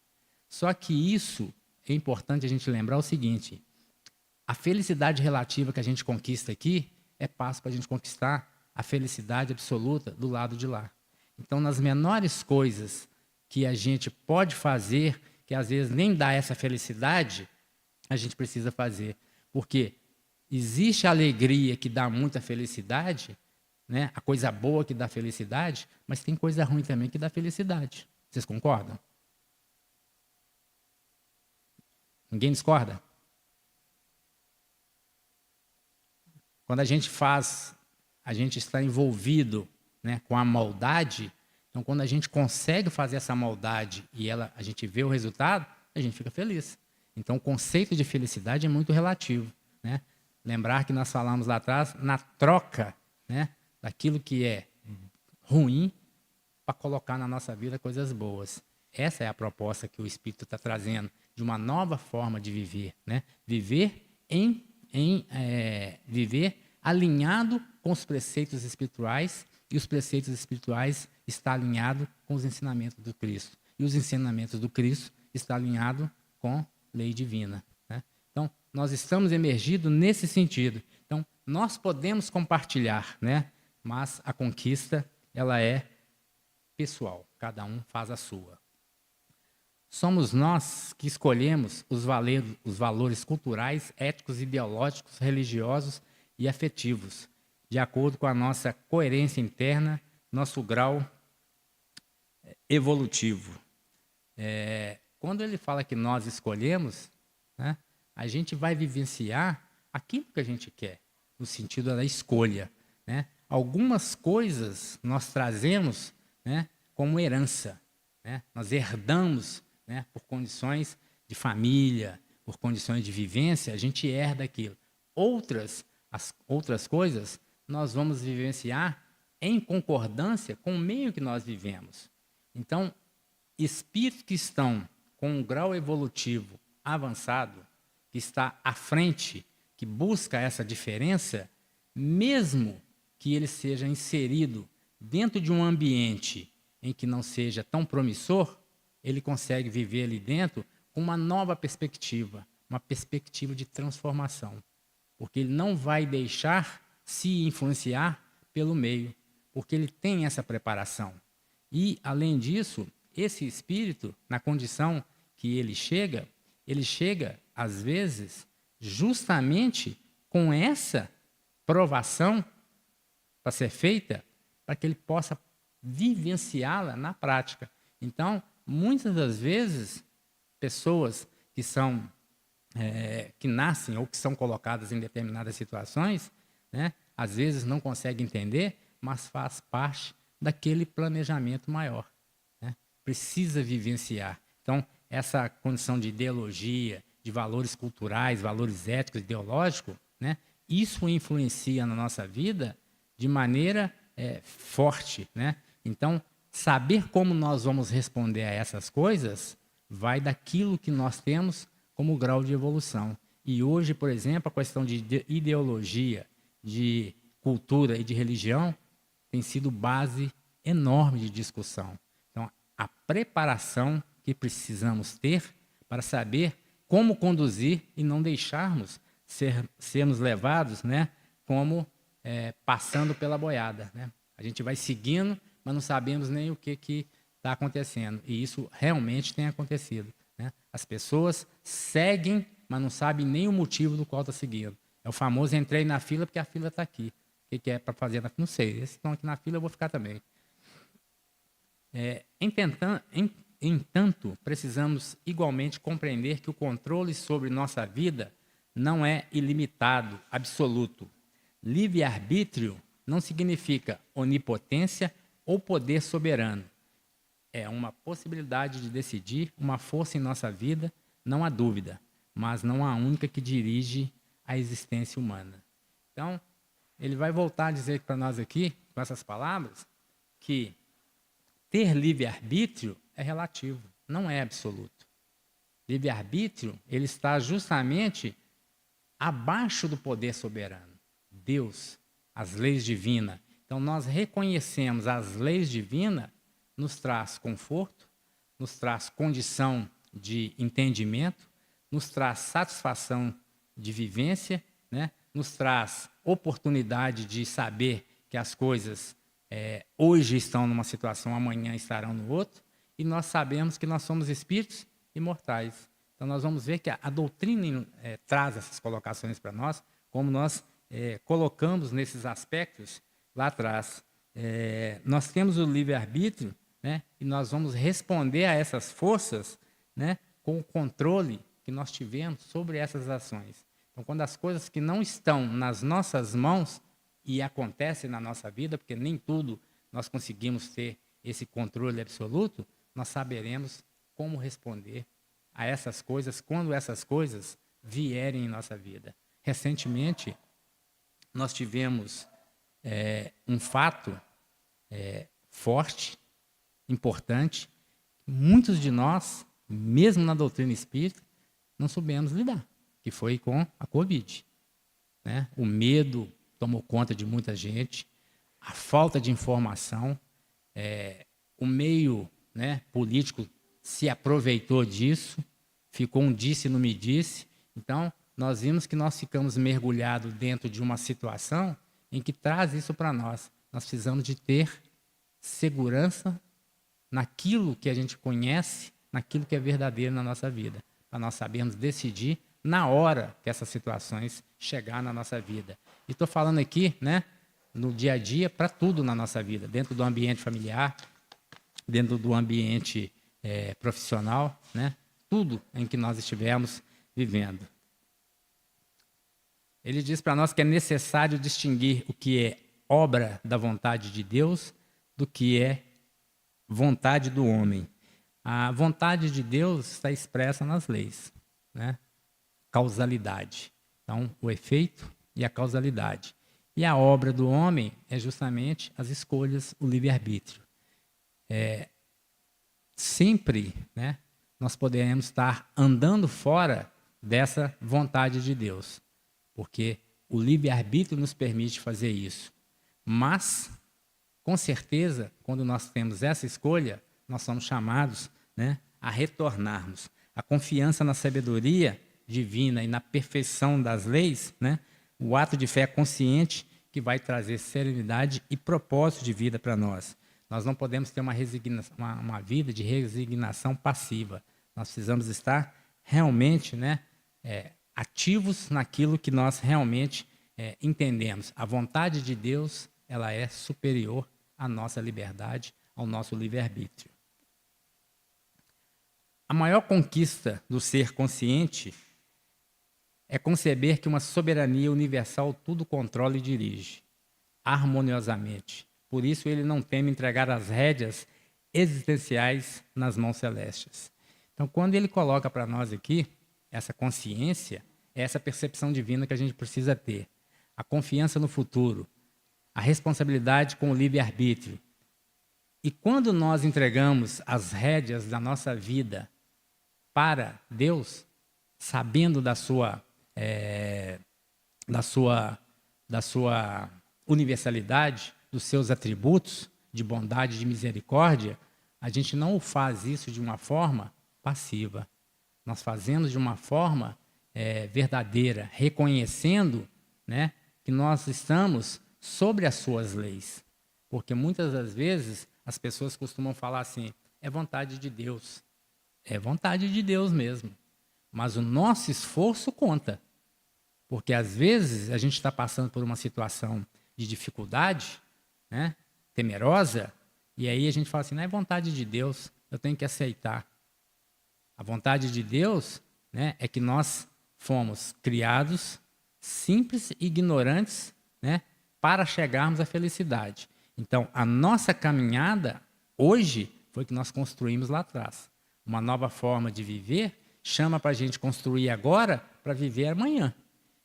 Só que isso é importante a gente lembrar o seguinte: a felicidade relativa que a gente conquista aqui é passo para a gente conquistar a felicidade absoluta do lado de lá. Então, nas menores coisas que a gente pode fazer, que às vezes nem dá essa felicidade, a gente precisa fazer. Porque existe a alegria que dá muita felicidade, né? A coisa boa que dá felicidade, mas tem coisa ruim também que dá felicidade. Vocês concordam? Ninguém discorda? Quando a gente está envolvido, né, com a maldade. Então, quando a gente consegue fazer essa maldade e a gente vê o resultado, a gente fica feliz. Então, o conceito de felicidade é muito relativo, né? Lembrar que nós falamos lá atrás na troca, né, daquilo que é ruim para colocar na nossa vida coisas boas. Essa é a proposta que o Espírito está trazendo, de uma nova forma de viver, né? Viver viver alinhado com os preceitos espirituais, e os preceitos espirituais estão alinhados com os ensinamentos do Cristo. E os ensinamentos do Cristo estão alinhados com lei divina, né? Então, nós estamos emergidos nesse sentido. Então, nós podemos compartilhar, né? Mas a conquista, ela é pessoal. Cada um faz a sua. Somos nós que escolhemos os valores culturais, éticos, ideológicos, religiosos e afetivos, de acordo com a nossa coerência interna, nosso grau evolutivo. Quando ele fala que nós escolhemos, né, a gente vai vivenciar aquilo que a gente quer, no sentido da escolha, né? Algumas coisas nós trazemos, né, como herança, né? Nós herdamos, né, por condições de família, por condições de vivência, a gente herda aquilo. As outras coisas nós vamos vivenciar em concordância com o meio que nós vivemos. Então, espíritos que estão com um grau evolutivo avançado, que está à frente, que busca essa diferença, mesmo que ele seja inserido dentro de um ambiente em que não seja tão promissor, ele consegue viver ali dentro com uma nova perspectiva, uma perspectiva de transformação. Porque ele não vai deixar se influenciar pelo meio, porque ele tem essa preparação. E, além disso, esse espírito, na condição que ele chega, às vezes, justamente com essa provação para ser feita, para que ele possa vivenciá-la na prática. Então, muitas das vezes, pessoas que nascem ou que são colocadas em determinadas situações, né, às vezes não conseguem entender, mas faz parte daquele planejamento maior, né? Precisa vivenciar. Então, essa condição de ideologia, de valores culturais, valores éticos, ideológicos, né, isso influencia na nossa vida de maneira forte, né? Então, saber como nós vamos responder a essas coisas vai daquilo que nós temos como grau de evolução. E hoje, por exemplo, a questão de ideologia, de cultura e de religião tem sido base enorme de discussão. Então, a preparação que precisamos ter para saber como conduzir e não deixarmos sermos levados, né, como passando pela boiada, né? A gente vai seguindo, mas não sabemos nem o que está acontecendo. E isso realmente tem acontecido, né? As pessoas seguem, mas não sabem nem o motivo do qual está seguindo. É o famoso entrei na fila porque a fila está aqui. O que é para fazer na fila? Não sei. Esses estão aqui na fila, eu vou ficar também. Entanto, precisamos igualmente compreender que o controle sobre nossa vida não é ilimitado, absoluto. Livre-arbítrio não significa onipotência ou poder soberano. É uma possibilidade de decidir, uma força em nossa vida, não há dúvida, mas não a única que dirige a existência humana. Então, ele vai voltar a dizer para nós aqui, com essas palavras, que ter livre-arbítrio é relativo, não é absoluto. Livre-arbítrio, ele está justamente abaixo do poder soberano. Deus, as leis divinas. Então, nós reconhecemos as leis divinas, nos traz conforto, nos traz condição de entendimento, nos traz satisfação de vivência, né? Nos traz oportunidade de saber que as coisas hoje estão numa situação, amanhã estarão no outro, e nós sabemos que nós somos espíritos imortais. Então, nós vamos ver que a doutrina traz essas colocações para nós, como nós colocamos nesses aspectos lá atrás. Nós temos o livre-arbítrio, né, e nós vamos responder a essas forças, né, com o controle que nós tivemos sobre essas ações. Então, quando as coisas que não estão nas nossas mãos e acontecem na nossa vida, porque nem tudo nós conseguimos ter esse controle absoluto, nós saberemos como responder a essas coisas quando essas coisas vierem em nossa vida. Recentemente, nós tivemos um fato forte, importante. Muitos de nós, mesmo na doutrina espírita, não soubemos lidar, que foi com a Covid, né? O medo tomou conta de muita gente, a falta de informação, o meio, né, político se aproveitou disso, ficou um disse não me disse. Então, nós vimos que nós ficamos mergulhados dentro de uma situação em que traz isso para nós. Nós precisamos de ter segurança naquilo que a gente conhece, naquilo que é verdadeiro na nossa vida, para nós sabermos decidir na hora que essas situações chegar na nossa vida. E estou falando aqui, né, no dia a dia, para tudo na nossa vida, dentro do ambiente familiar, dentro do ambiente profissional, né, tudo em que nós estivermos vivendo. Ele diz para nós que é necessário distinguir o que é obra da vontade de Deus do que é vontade do homem. A vontade de Deus está expressa nas leis, né? Causalidade. Então, o efeito e a causalidade. E a obra do homem é justamente as escolhas, o livre-arbítrio. Sempre, né, nós poderemos estar andando fora dessa vontade de Deus, porque o livre-arbítrio nos permite fazer isso. Mas, com certeza, quando nós temos essa escolha, nós somos chamados, né, a retornarmos. A confiança na sabedoria divina e na perfeição das leis, né, o ato de fé consciente que vai trazer serenidade e propósito de vida para nós. Nós não podemos ter uma vida de resignação passiva. Nós precisamos estar realmente, né, ativos naquilo que nós realmente entendemos. A vontade de Deus, ela é superior à nossa liberdade, ao nosso livre-arbítrio. A maior conquista do ser consciente é conceber que uma soberania universal tudo controla e dirige, harmoniosamente. Por isso, ele não teme entregar as rédeas existenciais nas mãos celestes. Então, quando ele coloca para nós aqui essa consciência, essa percepção divina que a gente precisa ter, a confiança no futuro, a responsabilidade com o livre-arbítrio. E quando nós entregamos as rédeas da nossa vida para Deus, sabendo da sua universalidade, dos seus atributos de bondade e de misericórdia, a gente não faz isso de uma forma passiva. Nós fazemos de uma forma verdadeira, reconhecendo, né, que nós estamos sobre as suas leis. Porque muitas das vezes as pessoas costumam falar assim, é vontade de Deus. É vontade de Deus mesmo. Mas o nosso esforço conta. Porque, às vezes, a gente está passando por uma situação de dificuldade, né, temerosa, e aí a gente fala assim, não é vontade de Deus, eu tenho que aceitar. A vontade de Deus, né, é que nós fomos criados simples e ignorantes, né, para chegarmos à felicidade. Então, a nossa caminhada hoje foi que nós construímos lá atrás. Uma nova forma de viver chama para a gente construir agora para viver amanhã.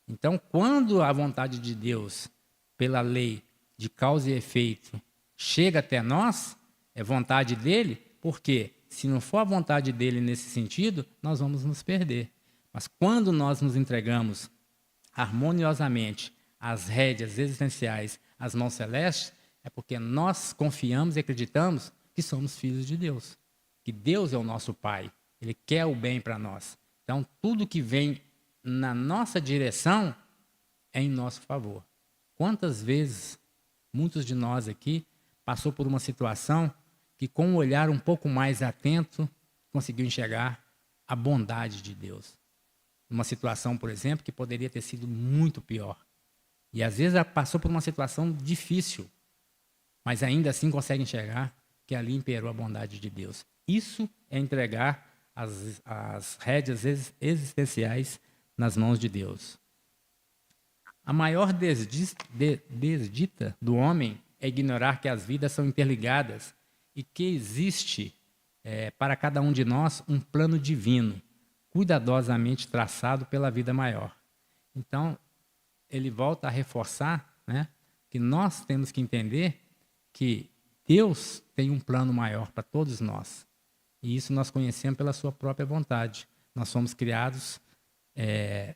Então, quando a vontade de Deus, pela lei de causa e efeito, chega até nós, é vontade dele, porque se não for a vontade dele nesse sentido, nós vamos nos perder. Mas quando nós nos entregamos harmoniosamente às rédeas existenciais, às mãos celestes, é porque nós confiamos e acreditamos que somos filhos de Deus, que Deus é o nosso Pai, Ele quer o bem para nós. Então, tudo que vem na nossa direção é em nosso favor. Quantas vezes muitos de nós aqui passou por uma situação que, com um olhar um pouco mais atento, conseguiu enxergar a bondade de Deus. Uma situação, por exemplo, que poderia ter sido muito pior. E às vezes passou por uma situação difícil, mas ainda assim consegue enxergar que ali imperou a bondade de Deus. Isso é entregar as rédeas existenciais nas mãos de Deus. A maior desdita do homem é ignorar que as vidas são interligadas e que existe para cada um de nós um plano divino, cuidadosamente traçado pela vida maior. Então, ele volta a reforçar, né, que nós temos que entender que Deus tem um plano maior para todos nós. E isso nós conhecemos pela sua própria vontade. Nós somos criados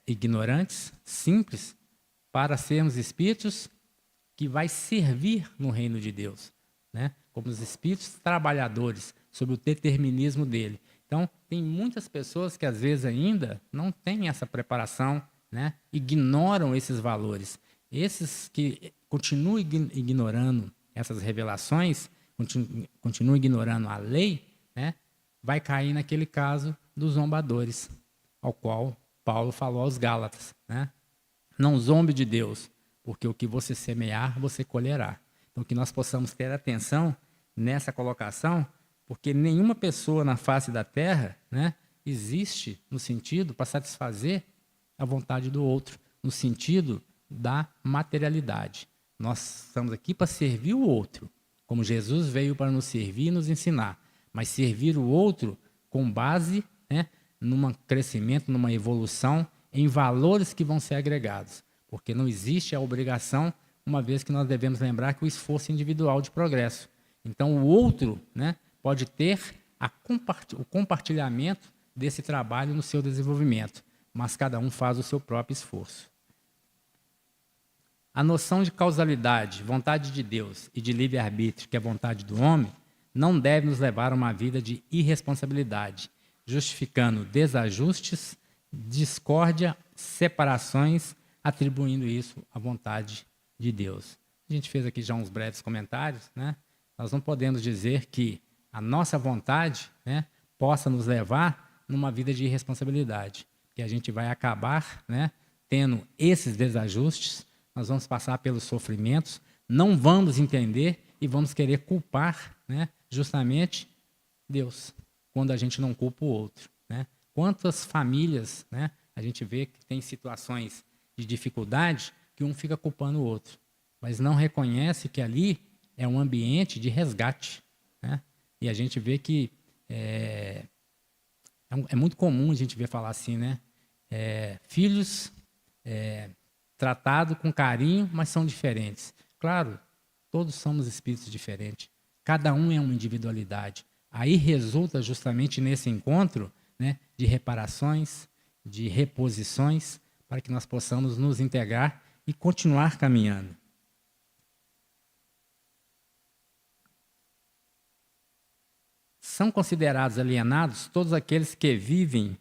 ignorantes, simples, para sermos espíritos que vai servir no reino de Deus, né? Como os espíritos trabalhadores, sob o determinismo dele. Então, tem muitas pessoas que às vezes ainda não têm essa preparação, né? Ignoram esses valores. Esses que continuam ignorando essas revelações, continuam ignorando a lei, né? Vai cair naquele caso dos zombadores, ao qual Paulo falou aos Gálatas, né? Não zombe de Deus, porque o que você semear, você colherá. Então, que nós possamos ter atenção nessa colocação, porque nenhuma pessoa na face da terra, né, existe no sentido para satisfazer a vontade do outro, no sentido da materialidade. Nós estamos aqui para servir o outro, como Jesus veio para nos servir e nos ensinar, mas servir o outro com base, né, num crescimento, numa evolução, em valores que vão ser agregados, porque não existe a obrigação, uma vez que nós devemos lembrar que o esforço individual de progresso. Então, o outro, né, pode ter o compartilhamento desse trabalho no seu desenvolvimento, mas cada um faz o seu próprio esforço. A noção de causalidade, vontade de Deus e de livre-arbítrio, que é a vontade do homem, não deve nos levar a uma vida de irresponsabilidade, justificando desajustes, discórdia, separações, atribuindo isso à vontade de Deus. A gente fez aqui já uns breves comentários, né? Nós não podemos dizer que a nossa vontade, né, possa nos levar numa vida de irresponsabilidade, que a gente vai acabar, né, tendo esses desajustes, nós vamos passar pelos sofrimentos, não vamos entender e vamos querer culpar, né, justamente Deus, quando a gente não culpa o outro, né? Quantas famílias, né, a gente vê que tem situações de dificuldade que um fica culpando o outro, mas não reconhece que ali é um ambiente de resgate, né? E a gente vê que é muito comum a gente ver falar assim, né? Filhos tratados com carinho, mas são diferentes. Claro, todos somos espíritos diferentes. Cada um é uma individualidade. Aí resulta justamente nesse encontro, né, de reparações, de reposições, para que nós possamos nos integrar e continuar caminhando. São considerados alienados todos aqueles que vivem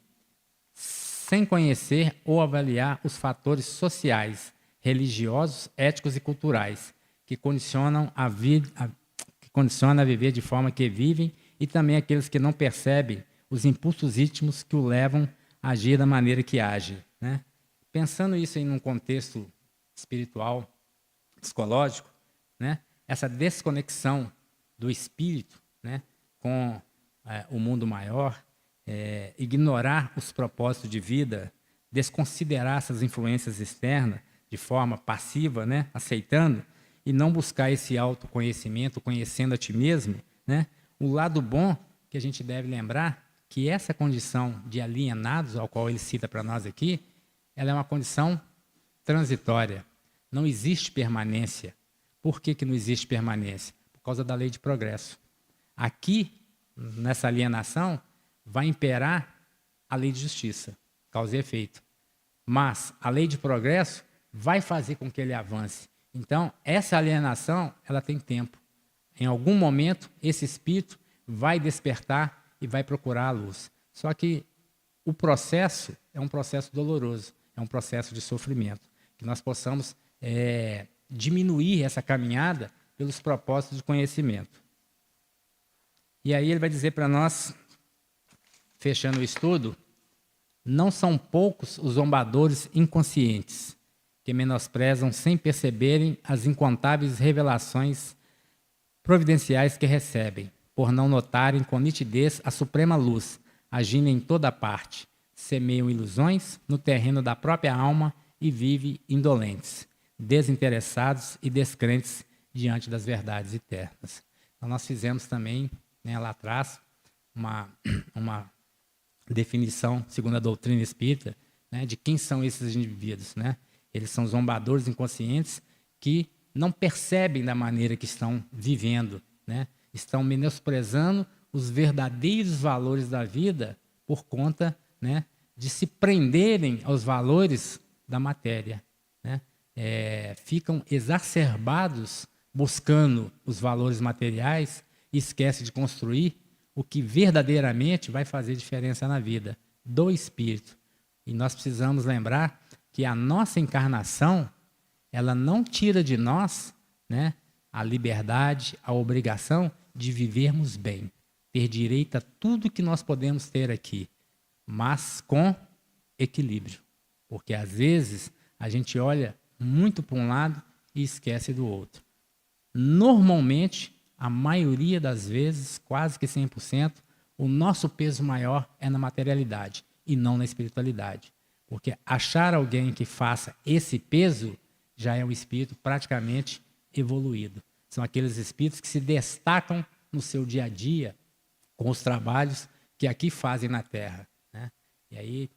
sem conhecer ou avaliar os fatores sociais, religiosos, éticos e culturais que condicionam a viver de forma que vivem, e também aqueles que não percebem os impulsos íntimos que o levam a agir da maneira que age, né? pensando isso em um contexto espiritual, psicológico, né? Essa desconexão do espírito, né, com o mundo maior, ignorar os propósitos de vida, desconsiderar essas influências externas de forma passiva, né, aceitando, e não buscar esse autoconhecimento, conhecendo a ti mesmo, né? O lado bom que a gente deve lembrar que essa condição de alienados, ao qual ele cita para nós aqui, ela é uma condição transitória. Não existe permanência. Por que não existe permanência? Por causa da lei de progresso. Aqui, nessa alienação, vai imperar a lei de justiça, causa e efeito. Mas a lei de progresso vai fazer com que ele avance. Então, essa alienação, ela tem tempo. Em algum momento, esse espírito vai despertar e vai procurar a luz. Só que o processo é um processo doloroso, é um processo de sofrimento. Que nós possamos diminuir essa caminhada pelos propósitos de conhecimento. E aí ele vai dizer para nós, fechando o estudo, não são poucos os zombadores inconscientes que menosprezam sem perceberem as incontáveis revelações providenciais que recebem, por não notarem com nitidez a suprema luz, agindo em toda parte, semeiam ilusões no terreno da própria alma e vivem indolentes, desinteressados e descrentes diante das verdades eternas. Então, nós fizemos também, né, lá atrás, uma definição, segundo a doutrina espírita, né, de quem são esses indivíduos, né? Eles são zombadores inconscientes que não percebem da maneira que estão vivendo, né? Estão menosprezando os verdadeiros valores da vida por conta, né, de se prenderem aos valores da matéria, né? Ficam exacerbados buscando os valores materiais e esquecem de construir o que verdadeiramente vai fazer diferença na vida do espírito. E nós precisamos lembrar que a nossa encarnação, ela não tira de nós, né, a liberdade, a obrigação de vivermos bem, ter direito a tudo que nós podemos ter aqui, mas com equilíbrio. Porque, às vezes, a gente olha muito para um lado e esquece do outro. Normalmente, a maioria das vezes, quase que 100%, o nosso peso maior é na materialidade e não na espiritualidade. Porque achar alguém que faça esse peso já é um espírito praticamente evoluído. São aqueles espíritos que se destacam no seu dia a dia com os trabalhos que aqui fazem na Terra, né? E aí,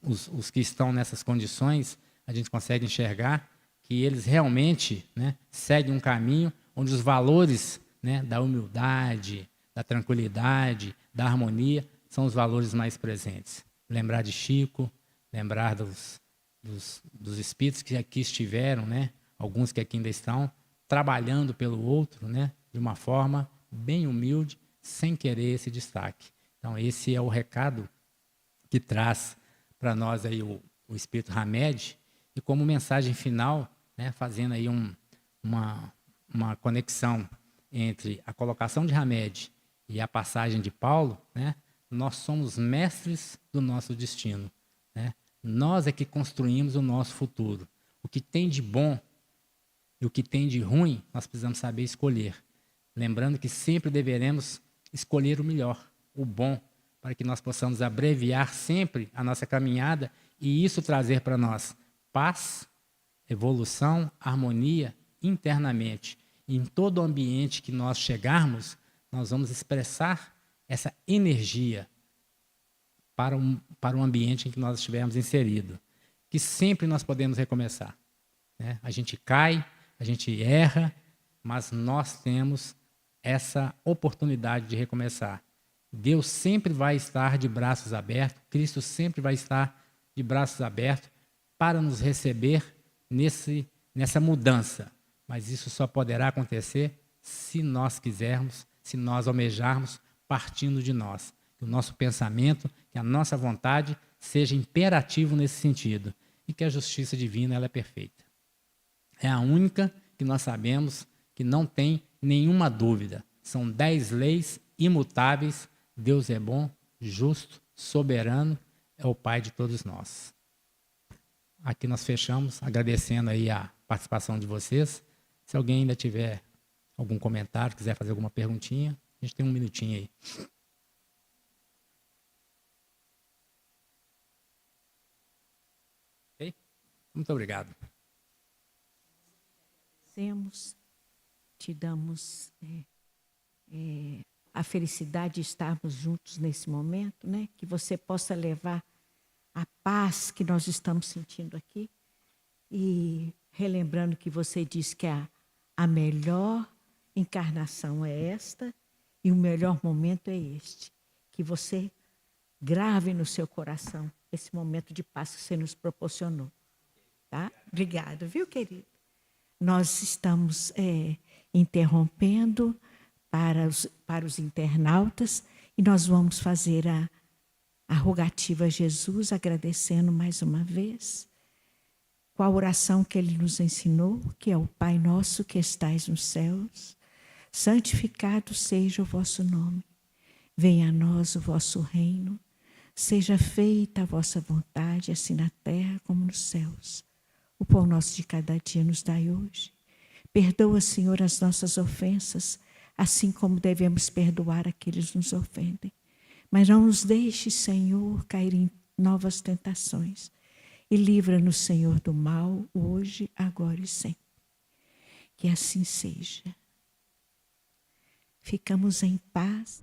os que estão nessas condições, a gente consegue enxergar que eles realmente, né, seguem um caminho onde os valores, né, da humildade, da tranquilidade, da harmonia, são os valores mais presentes. Lembrar de Chico, lembrar dos espíritos que aqui estiveram, né, alguns que aqui ainda estão, trabalhando pelo outro, né, de uma forma bem humilde, sem querer esse destaque. Então, esse é o recado que traz para nós aí o Espírito Hamed, e como mensagem final, né, fazendo aí uma conexão entre a colocação de Hamed e a passagem de Paulo, né, nós somos mestres do nosso destino, né? Nós é que construímos o nosso futuro. O que tem de bom e o que tem de ruim, nós precisamos saber escolher. Lembrando que sempre deveremos escolher o melhor, o bom, para que nós possamos abreviar sempre a nossa caminhada e isso trazer para nós paz, evolução, harmonia internamente. E em todo o ambiente que nós chegarmos, nós vamos expressar essa energia para um ambiente em que nós estivermos inseridos. Que sempre nós podemos recomeçar, né? A gente cai, a gente erra, mas nós temos essa oportunidade de recomeçar. Deus sempre vai estar de braços abertos, Cristo sempre vai estar de braços abertos para nos receber nessa mudança. Mas isso só poderá acontecer se nós quisermos, se nós almejarmos, partindo de nós. Que o nosso pensamento, que a nossa vontade seja imperativo nesse sentido. E que a justiça divina ela é perfeita. É a única que nós sabemos que não tem nenhuma dúvida. São 10 leis imutáveis. Deus é bom, justo, soberano, é o Pai de todos nós. aqui nós fechamos, agradecendo aí a participação de vocês. Se alguém ainda tiver algum comentário, quiser fazer alguma perguntinha, a gente tem um minutinho aí. Ok? Muito obrigado. Te damos a felicidade de estarmos juntos nesse momento, né? Que você possa levar a paz que nós estamos sentindo aqui. E relembrando que você disse que a melhor encarnação é esta e o melhor momento é este. Que você grave no seu coração esse momento de paz que você nos proporcionou. Tá? Obrigado, viu, querido? Nós estamos interrompendo para os internautas e nós vamos fazer a rogativa a Jesus, agradecendo mais uma vez com a oração que Ele nos ensinou, que é o Pai Nosso que estais nos céus, santificado seja o vosso nome, venha a nós o vosso reino, seja feita a vossa vontade, assim na terra como nos céus. O pão nosso de cada dia nos dai hoje. Perdoa, Senhor, as nossas ofensas, assim como devemos perdoar aqueles que nos ofendem. Mas não nos deixe, Senhor, cair em novas tentações. E livra-nos, Senhor, do mal, hoje, agora e sempre. Que assim seja. Ficamos em paz.